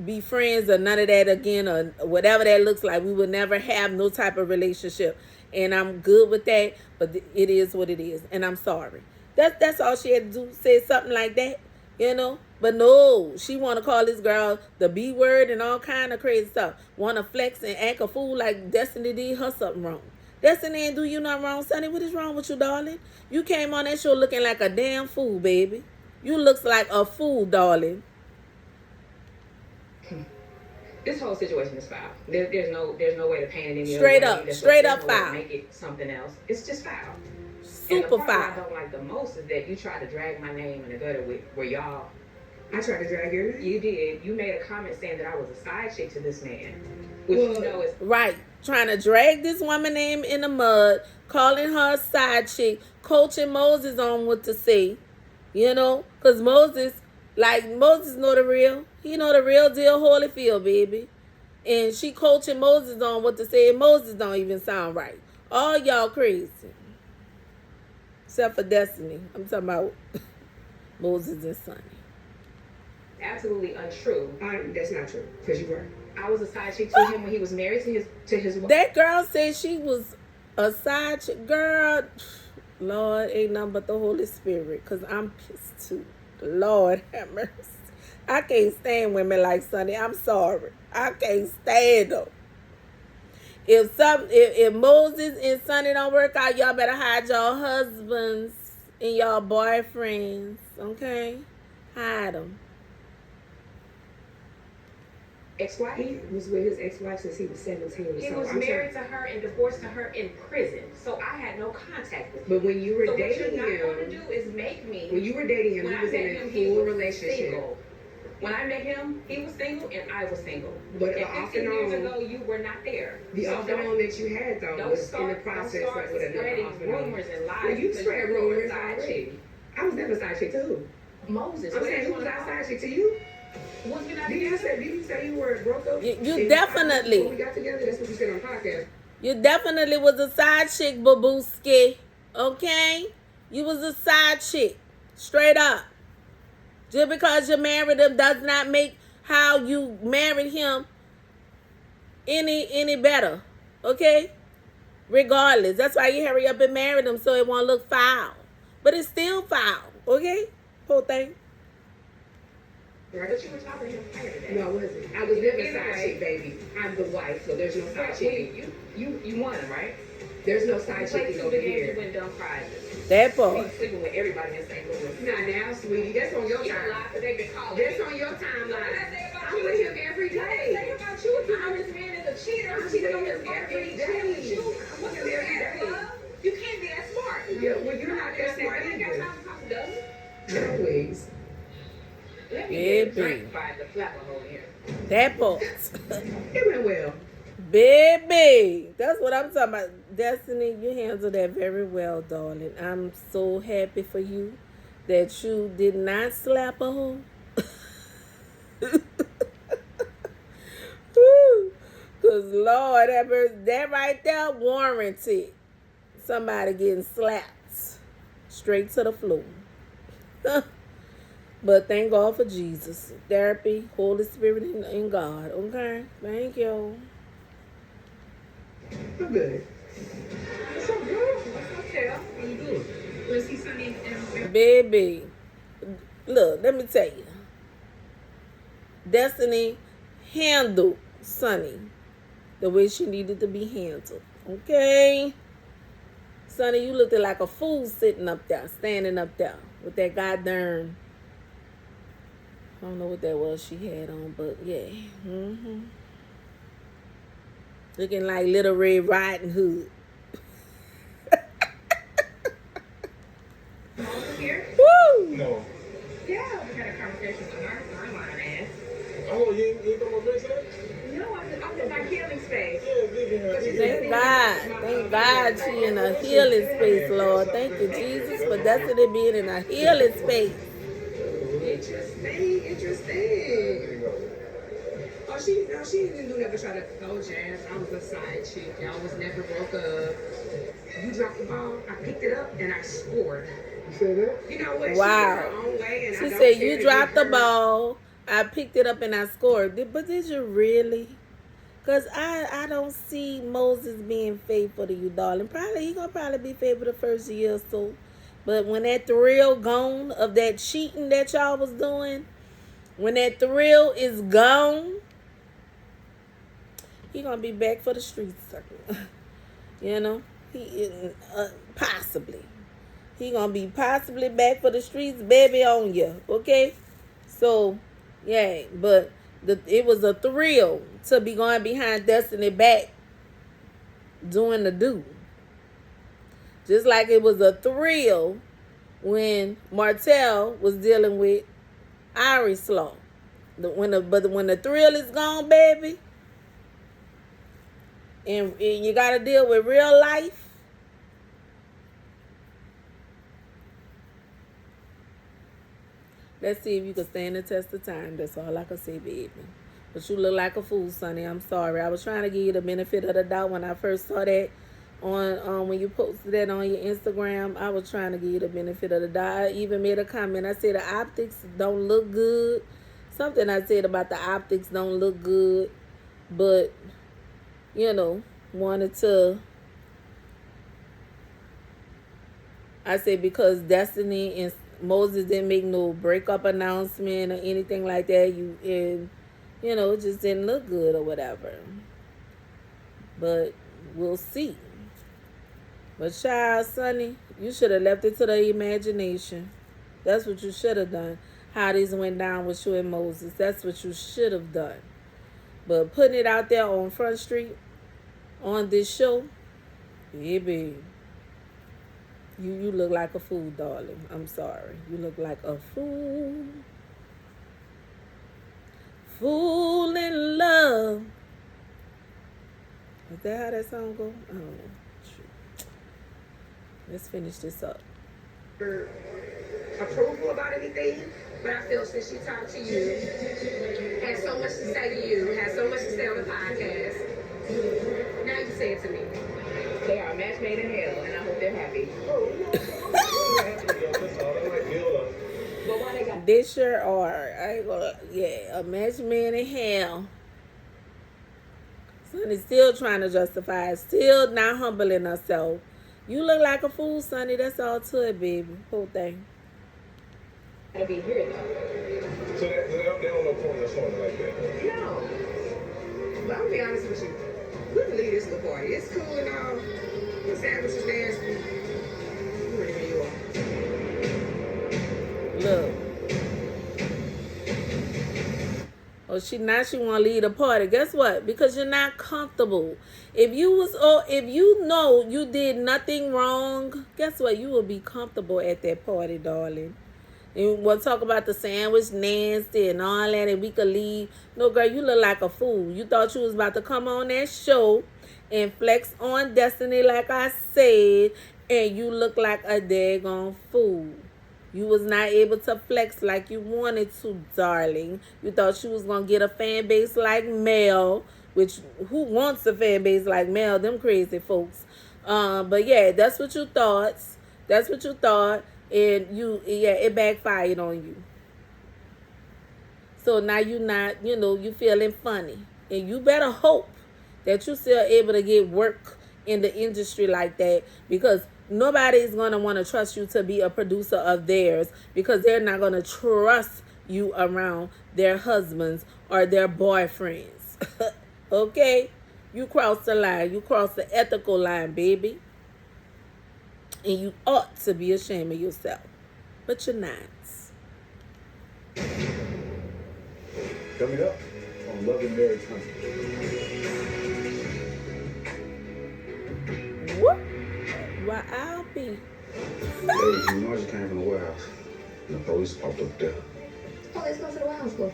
be friends or none of that again, or whatever that looks like. We will never have no type of relationship. And I'm good with that, but it is what it is. And I'm sorry. That's all she had to do, say something like that, you know. But no, she want to call this girl the B word and all kind of crazy stuff. Want to flex and act a fool like Destiny did her something wrong. Destiny ain't do you nothing wrong, Sunny. What is wrong with you, darling? You came on that show looking like a damn fool, baby. You looks like a fool, darling. This whole situation is foul. There's no way to paint it any straight other way. up, straight There's up no way to foul. make it something else. It's just foul. Super and the part foul. I don't like the most is that you try to drag my name in the gutter with where y'all. I tried to drag your name. You did. You made a comment saying that I was a side chick to this man, which you know is right. Trying to drag this woman name in the mud, calling her a side chick, coaching Moses on what to say, you know, because Moses know the real. He know the real deal, Holyfield, baby. And she coaching Moses on what to say, and Moses don't even sound right. All y'all crazy. Except for Destiny. I'm talking about Moses and Sunni. absolutely untrue. That's not true, because you were. I was a side chick to him when he was married to his wife. That girl said she was a side chick. Girl, Lord, ain't nothing but the Holy Spirit, because I'm pissed too. Lord have mercy. I can't stand women like Sunni. I'm sorry. I can't stand them. If Moses and Sunni don't work out, y'all better hide y'all husbands and y'all boyfriends, okay? Hide them. Ex-wife? He was with his ex-wife since he was 17. He was married to her and divorced to her in prison, so I had no contact with him. But when you were so dating what you're not going to him, do is make me. when you were dating him, When he I was in met a him, he full was relationship. single. When I met him, he was single and I was single. But and off 15 and years on, ago, you were not there. the So off and on that you had though don't was start, in the process don't start like with another spreading off and on. rumors and lies. Well, you because spread were a rumors side already. chick. I was never a side chick to who? Moses. I'm what saying did who you was want our to side chick to you? Was you not Did you say you were broke up? You definitely. When we got together, that's what you said on the podcast. You definitely was a side chick, babooski. Okay? You was a side chick. Straight up. Just because you married him does not make how you married him any better. Okay? Regardless. That's why you hurry up and marry him so it won't look foul. But it's still foul. Okay? Whole thing. Right. But you were talking to him prior to that. No, I wasn't. I was never a side Anyway. chick, baby. I'm the wife, so there's no side chick. You won, right? There's no You side played chick two over big games, here. you went dumb prizes. That You part. sleeping with everybody in St. Louis. Not now, sweetie. That's on your You time. lied because they've been calling That's me. on your What did timeline. I say about I'm you? with him every What did I say day. about you? You know this man is a cheater. I'm Cheated with on him his girlfriend. every He cheated with day. you. I'm What's with the him every matter, day. love? You can't be that smart. Yeah, well, you're not that smart I ain't got either. time to talk to Douglas. No, please. Let me Yeah, get a drink by the flapper hole here. That part. It went well. Baby, that's what I'm talking about. Destiny, you handled that very well, darling. I'm so happy for you that you did not slap a hoe. Because, Lord, that right there warranted somebody getting slapped straight to the floor. But thank God for Jesus. Therapy, Holy Spirit, and God. Okay? Thank you. I'm good. What's up, girl? What's up, Kel? How you doing? Let's see Sunny and Baby, look, let me tell you. Destiny handled Sunny the way she needed to be handled. Okay? Sunny, you looked like a fool sitting up there, standing up there with that goddamn I don't know what that was she had on, but yeah. Looking like Little Red Riding Hood. Here? Woo! No. Yeah, we had a conversation with her. I'm on an ass. Oh, you ain't come on face that? No, I'm in my healing space. Yeah, big in her. Thank God. Thank God she in a healing space, Lord. Thank you, Jesus, for Destiny being in a healing space. Interesting. Oh, she didn't do never try to go jazz. I was a side chick. Y'all was never broke up. You dropped the ball. I picked it up and I scored. You said that? You know what? Wow. She went her own way, and I She don't said, care you to dropped give the her- ball. I picked it up and I scored. But did you really? Because I don't see Moses being faithful to you, darling. He going to probably be faithful the first year or so. But when that thrill gone of that cheating that y'all was doing, when that thrill is gone, he going to be back for the streets. You know? Possibly. He gonna be possibly back for the streets, baby, on you. Okay? So, yeah, but it was a thrill to be going behind Destiny back doing the do. Just like it was a thrill when Martell was dealing with Irish Slaw. When the thrill is gone, baby, and you gotta deal with real life. Let's see if you can stand the test of time. That's all I can say, baby. But you look like a fool, Sunny. I'm sorry. I was trying to give you the benefit of the doubt when I first saw that on when you posted that on your Instagram. I was trying to give you the benefit of the doubt. I even made a comment. I said the optics don't look good. Something I said about the optics don't look good. But, you know, wanted to... I said because Destiny and Moses didn't make no breakup announcement or anything like that. It just didn't look good or whatever. But we'll see. But child, Sunny, you should have left it to the imagination. That's what you should have done. How this went down with you and Moses. That's what you should have done. But putting it out there on Front Street on this show, baby. You look like a fool, darling. I'm sorry. You look like a fool. Fool in love. Is that how that song go? I don't know. Shoot. Let's finish this up. Approval about anything, but I feel since she talked to you, had so much to say to you, had so much to say on the podcast, now you say it to me. They are a match made in hell, and I hope they're happy. But why they got They sure are. I ain't gonna, a match man in hell. Sonny's still trying to justify it, still not humbling herself. You look like a fool, Sonny. That's all to it, baby. Whole thing. to be here though? So they don't know point of showing like that? No. But I'm gonna be honest with you. We can leave this little party. It's cool and all. The sandwiches nasty. Wherever you are. Look. Oh, she want to leave the party. Guess what? Because you're not comfortable. If you know you did nothing wrong, guess what? You will be comfortable at that party, darling. And we'll talk about the sandwich nasty and all that, and we could leave. No, girl, you look like a fool. You thought you was about to come on that show and flex on Destiny like I said, and you look like a daggone fool. You was not able to flex like you wanted to, darling. You thought you was going to get a fan base like Mel, which, who wants a fan base like Mel? Them crazy folks. But yeah, that's what you thought. That's what you thought. And it backfired on you. So now you not, you feeling funny. And you better hope that you're still able to get work in the industry like that, because nobody is going to want to trust you to be a producer of theirs, because they're not going to trust you around their husbands or their boyfriends. Okay? You crossed the line. You crossed the ethical line, baby. And you ought to be ashamed of yourself. But you're not. Coming up on Love and Marriage Hunting. What? Why I'll be. Ladies, you know I just came from the warehouse. And the police popped up there. Oh, let's go to the warehouse for.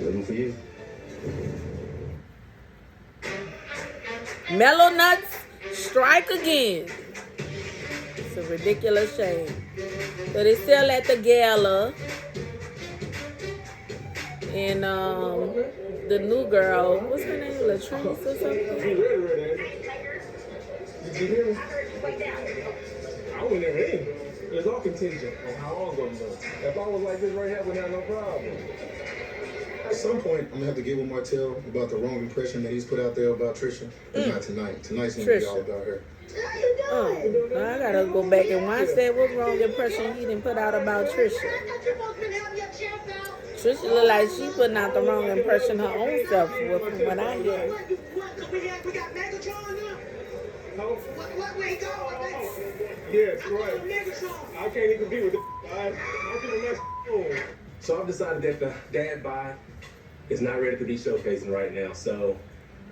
Looking for you. Melonuts strike again. It's a ridiculous shame. But it's still at the gala. And the new girl, what's her name? Latrice or something? Did you hear me? I wouldn't have in. It's all contingent on how long ago it was. If I was like this right here, I wouldn't have no problem. At some point, I'm gonna have to get with Martell about the wrong impression that he's put out there about Trisha. But not tonight. Tonight's gonna be all about her. How you doing? Oh, I gotta go back and watch that. What wrong impression he didn't put out about Trisha? Trisha look like she putting out the wrong impression her own self from what I hear. We got Megatron now. Where he going? Yes, right. I can't even be with the I'm keeping my phone. So I've decided that the dad bod is not ready to be showcasing right now. So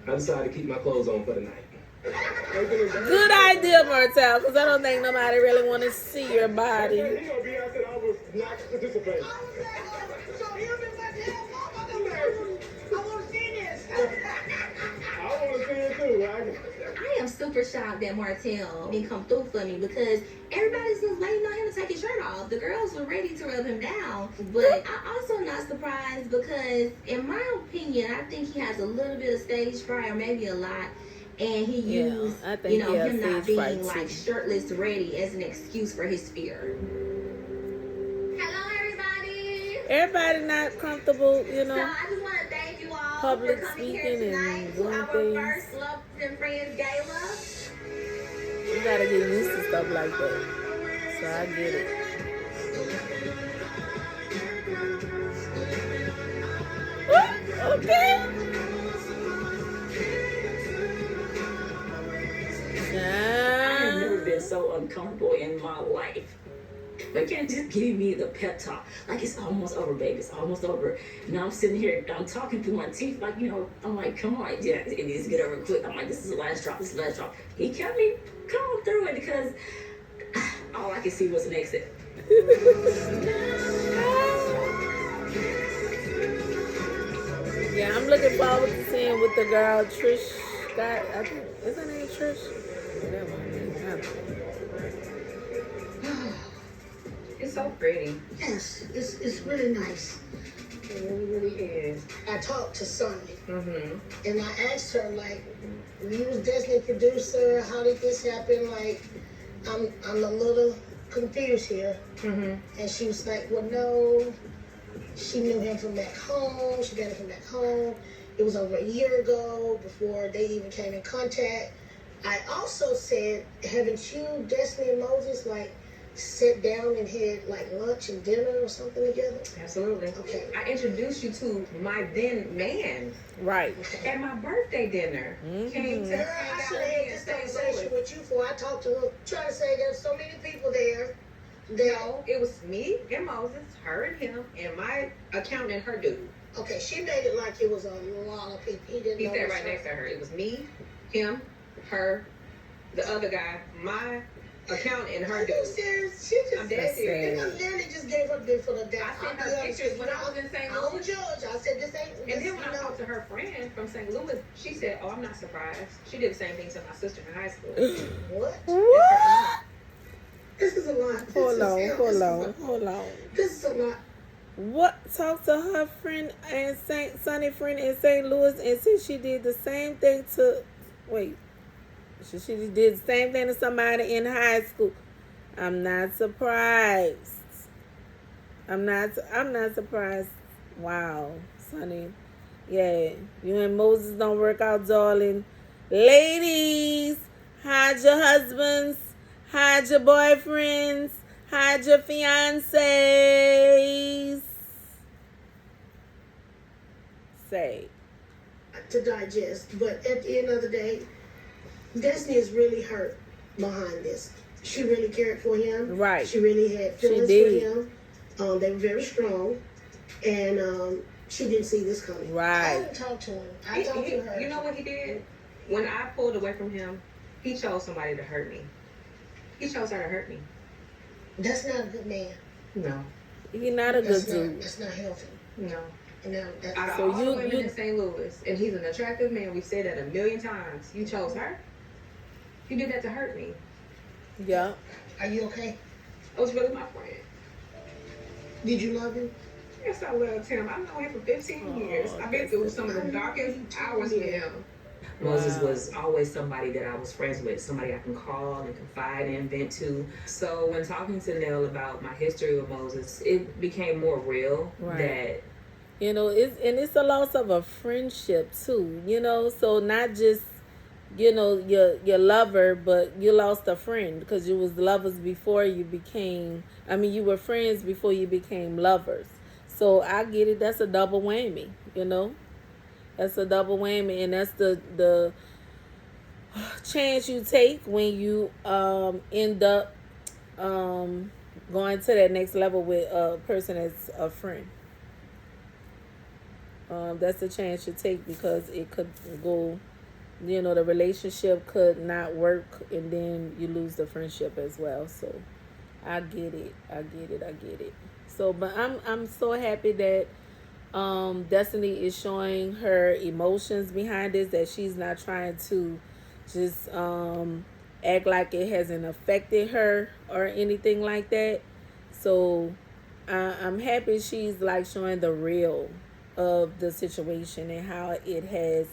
I decided to keep my clothes on for the night. Good idea, Martell, because I don't think nobody really want to see your body. He gonna be out there. I was not participating. I want to see this. I want to see it too. I am super shocked that Martell didn't come through for me because everybody's just waiting on him to take his shirt off. The girls were ready to rub him down. But I'm also not surprised because, in my opinion, I think he has a little bit of stage fright or maybe a lot. And he used, him not being like shirtless ready as an excuse for his fear. Hello, everybody. Everybody not comfortable, So I just want to thank you all public for coming here speaking tonight and to doing our things. first Love and Friends Gala. You gotta get used to stuff like that. So I get it. Okay. I've never been so uncomfortable in my life. They can't just give me the pep talk. Like, it's almost over, baby. It's almost over. And I'm sitting here, I'm talking through my teeth, like, I'm like, come on, yeah, it needs to get over quick. I'm like, this is the last drop, this is the last drop. He kept me calm through it because all I could see was an exit. Yeah, I'm looking forward to seeing what the girl Trish got. I think, is her name Trish? Whatever her name is. It's so pretty. Yes, it's really nice. It really is. I talked to Sunni, Mm-hmm. and I asked her, like, you was Destiny producer, how did this happen? Like, I'm a little confused here. Mm-hmm. And she was like, well, no, she knew him from back home. She got him from back home. It was over a year ago before they even came in contact. I also said, haven't you, Destiny and Moses, like, sit down and had like lunch and dinner or something together? Absolutely. Okay. I introduced you to my then man Right. at my birthday dinner. Came to Girl, hang I out should with have me had in this St. conversation Louis. with you before I talked to her. Trying to say there's so many people there. No, it was me and Moses, her and him, and my accountant and her dude. Okay, she made it like it was a lot of people. He didn't He know. sat right next to her. It was me, him, her, the other guy, my accountant and her Are you dude. serious? She just I'm dead serious. I literally just gave her the for the day. I sent her pictures when I was in St. I don't Louis. judge. I said this ain't. And then when I talked to her friend from St. Louis, she said, "Oh, I'm not surprised. She did the same thing to my sister in high school." What? What? This is a lot. Hold on. This is a lot. What? Talk to her friend and Sunny friend in St. Louis and said she did the same thing to. Wait. She did the same thing to somebody in high school. I'm not surprised. I'm not surprised. Wow, Sunny. Yeah, you and Moses don't work out, darling. Ladies, hide your husbands, hide your boyfriends, hide your fiancés. Say. To digest, but at the end of the day, Destiny is really hurt behind this. She really cared for him. Right. She really had feelings for him. They were very strong. And She didn't see this coming. I Right. didn't talk to him. I talked to her. You know what he did? When I pulled away from him, he chose somebody to hurt me. He chose her to hurt me. That's not a good man. No. He's not a good dude. That's not healthy. No. No, that's Out of So all you- the women you- in St. Louis, and he's an attractive man, we've said that a million times, you chose her? You did that to hurt me. Yeah. Are you okay? I was really my friend. Did you love him? Yes, I love him. I've known him for 15 years. I've been through some of the darkest hours with him. Moses was always somebody that I was friends with, somebody I can call and confide and vent to. So when talking to Nell about my history with Moses, it became more real that You know, it's a loss of a friendship too, you know, so not just, you know, your lover, but you lost a friend because you was lovers before you became, you were friends before you became lovers. So I get it, that's a double whammy, you know. That's a double whammy, and that's the chance you take when you end up going to that next level with a person as a friend. That's the chance you take because it could go, you know, the relationship could not work and then you lose the friendship as well. So I get it. So, but I'm so happy that Destiny is showing her emotions behind this, that she's not trying to just act like it hasn't affected her or anything like that. So I'm happy she's like showing the real of the situation and how it has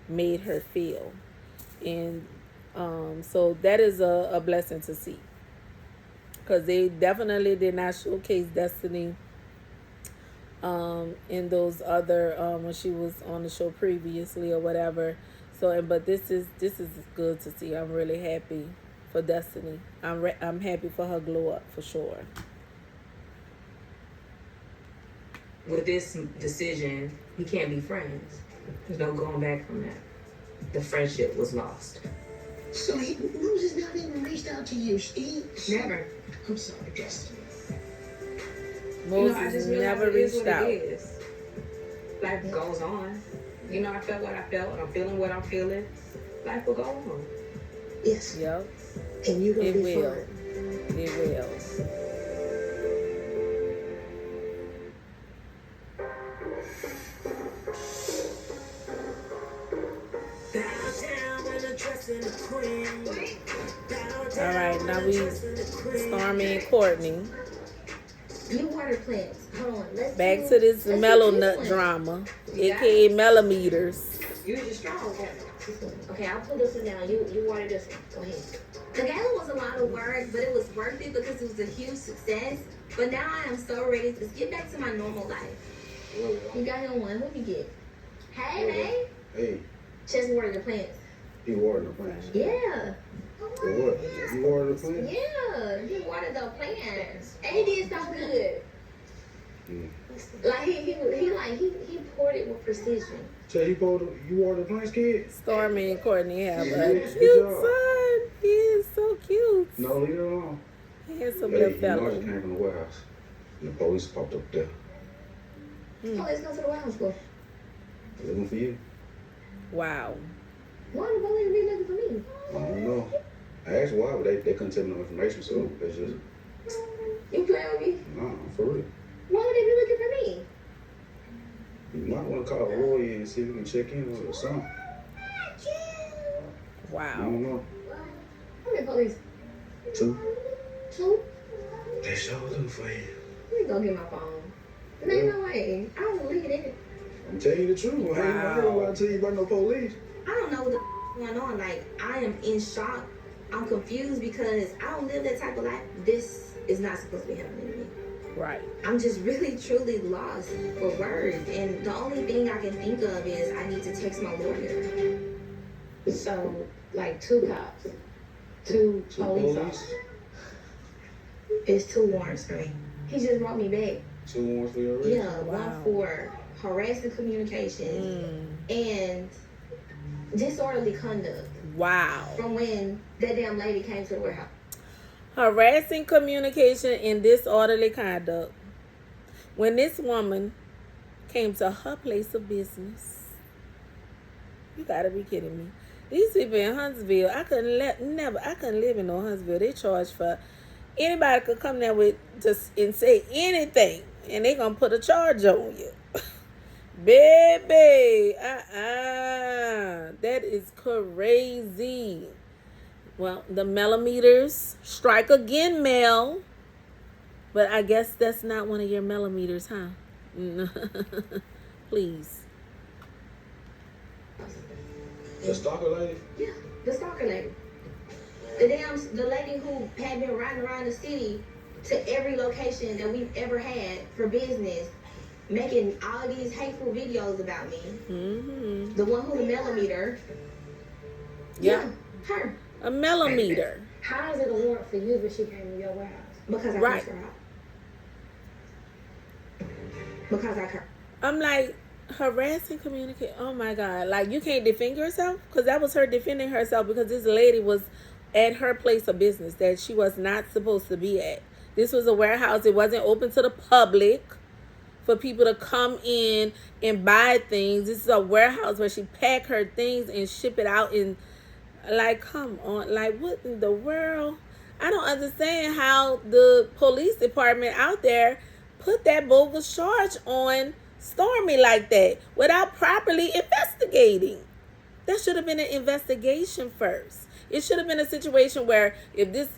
made her feel. And so that is a blessing to see, because they definitely did not showcase Destiny in those other when she was on the show previously or whatever. So but this is good to see. I'm really happy for Destiny. I'm happy for her glow up for sure. with this decision, we can't be friends. There's no going back from that. The friendship was lost. So Moses not even reached out to you. Never. I'm sorry, Destiny. Moses I just never realized reached it is what out. it is. Life goes on. I felt what I felt. I'm feeling what I'm feeling. Life will go on. Yes. Yep. And you're going to be will. fine. It will. All right, now we Stormi and Courtney. New water plants. Hold on. Back to this Melonut drama, aka Melometers. Use your strong. Okay, I'll pull this one down. You water this one. Go ahead. The gala was a lot of work, but it was worth it because it was a huge success. But now I am so ready to get back to my normal life. You got him one. What you get? Hey, man. Hey, Just water the plants. he watered the plants. Yeah. For what? You watered the plants? Yeah. He watered the plants. And he did so good. Mm. Like he poured it with precision. So you watered the plants, kid? Stormi and Courtney have Yeah, a good cute job. son. He is so cute. No, leave it alone. Handsome Hey, little you know I fellow. just came from the warehouse. And the police popped up there. Oh, let's go to the warehouse for. Looking for you. Wow. Why the police be looking for me? I don't know. I asked why, but they couldn't tell me no information, so it's just, You playing with me? nah, for real. Why would they be looking for me? You might want to call Roy and see if we can check in or something. I Wow. don't know. How many police? 2? 2? They sure do for you. Let me go get my phone. There ain't no way. I don't believe it. I'm telling you the truth. I ain't gonna lie to you about no police. I don't know what's going on. Like, I am in shock. I'm confused because I don't live that type of life. This is not supposed to be happening to me. Right. I'm just really, truly lost for words. And the only thing I can think of is I need to text my lawyer. So, like 2 cops, 2 police officers. It's 2 warrants for me. He just brought me back. 2 warrants for your arrest? Yeah, one for harassing communication and disorderly conduct. Wow. From when that damn lady came to the warehouse. Harassing communication and disorderly conduct. When this woman came to her place of business. You gotta be kidding me. These people in Huntsville, I couldn't live in no Huntsville. They charge for anybody could come there with just and say anything, and they gonna put a charge on you. Baby, that is crazy. Well, the Melometers strike again, Mel. But I guess that's not one of your Melometers, huh? Please. The stalker lady? Yeah, the stalker lady. The lady who had been riding around the city to every location that we've ever had for business, making all these hateful videos about me. Mm-hmm. The one who the Melometer. Yeah, her. A Melometer. How is it a warrant for you, but she came to your warehouse? Because I cursed her out. Because I cursed. I'm like, harassing communicate. Oh my God. Like, you can't defend yourself? Because that was her defending herself because this lady was at her place of business that she was not supposed to be at. This was a warehouse. It wasn't open to the public for people to come in and buy things. This is a warehouse where she pack her things and ship it out in, like, come on. Like, what in the world? I don't understand how the police department out there put that bogus charge on Stormi like that without properly investigating. That should have been an investigation first. It should have been a situation where if this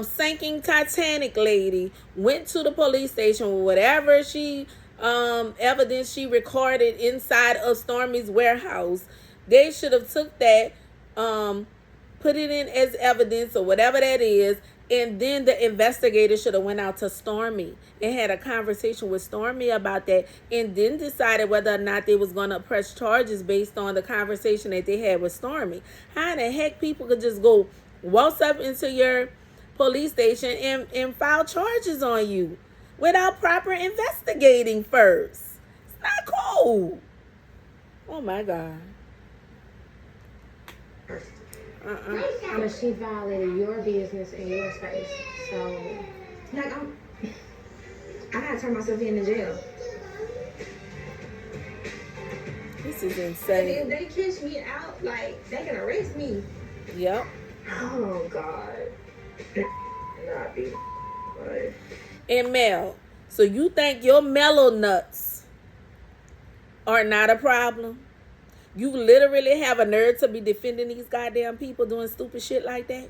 sinking Titanic lady went to the police station with whatever she evidence she recorded inside of Stormi's warehouse, they should have took that, put it in as evidence or whatever that is, and then the investigator should have went out to Stormi and had a conversation with Stormi about that, and then decided whether or not they was going to press charges based on the conversation that they had with Stormi. How in the heck people could just go waltz up into your police station and file charges on you without proper investigating first? It's not cool. Oh my God. But she violated your business and your space. So, like, I gotta turn myself into jail. This is insane. If they catch me out, like, they can arrest me. Yep. Oh, God. Not be. Right. And Mel, so you think your Melonuts are not a problem? You literally have a nerve to be defending these goddamn people doing stupid shit like that?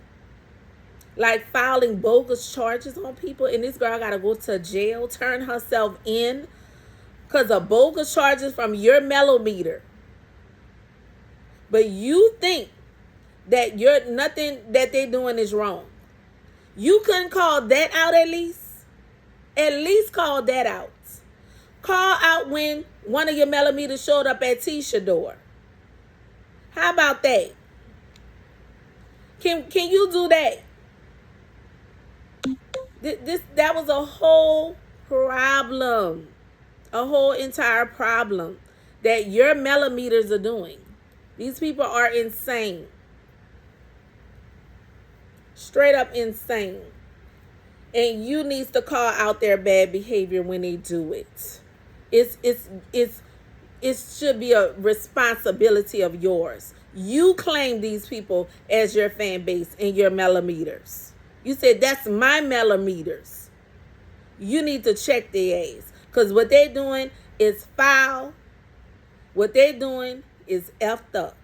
Like filing bogus charges on people, and this girl gotta go to jail, turn herself in because of bogus charges from your Melometer. But you think that nothing that they doing is wrong. You couldn't call that out at least? At least call that out. Call out when one of your Melometers showed up at Tisha's door. How about that? Can you do that? That was a whole problem. A whole entire problem that your Melometers are doing. These people are insane. Straight up insane. And you need to call out their bad behavior when they do it. It should be a responsibility of yours. You claim these people as your fan base and your Melometers. You said, that's my Melometers. You need to check their ass. Because what they're doing is foul. What they're doing is effed up.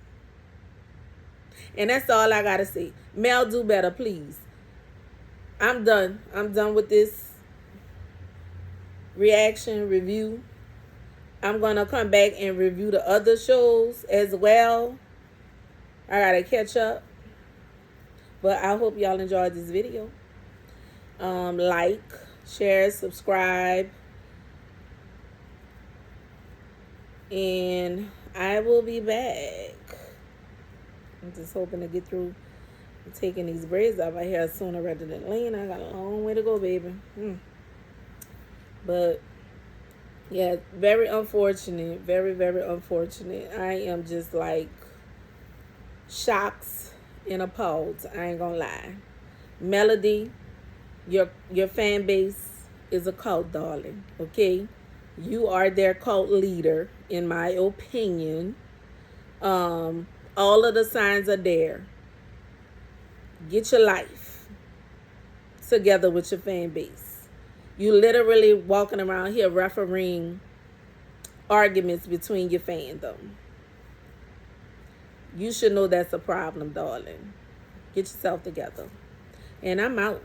And that's all I got to say. Mel, do better, please. I'm done. I'm done with this reaction review. I'm going to come back and review the other shows as well. I got to catch up. But I hope y'all enjoyed this video. Like, share, subscribe. And I will be back. I'm just hoping to get through taking these braids out my hair sooner rather than later. I got a long way to go, baby. But yeah, very unfortunate. Very, very unfortunate. I am just like shocked and appalled. I ain't gonna lie. Melody, your fan base is a cult, darling. Okay? You are their cult leader, in my opinion. All of the signs are there. Get your life together with your fan base. You literally walking around here refereeing arguments between your fandom. You should know that's a problem, darling. Get yourself together. And I'm out.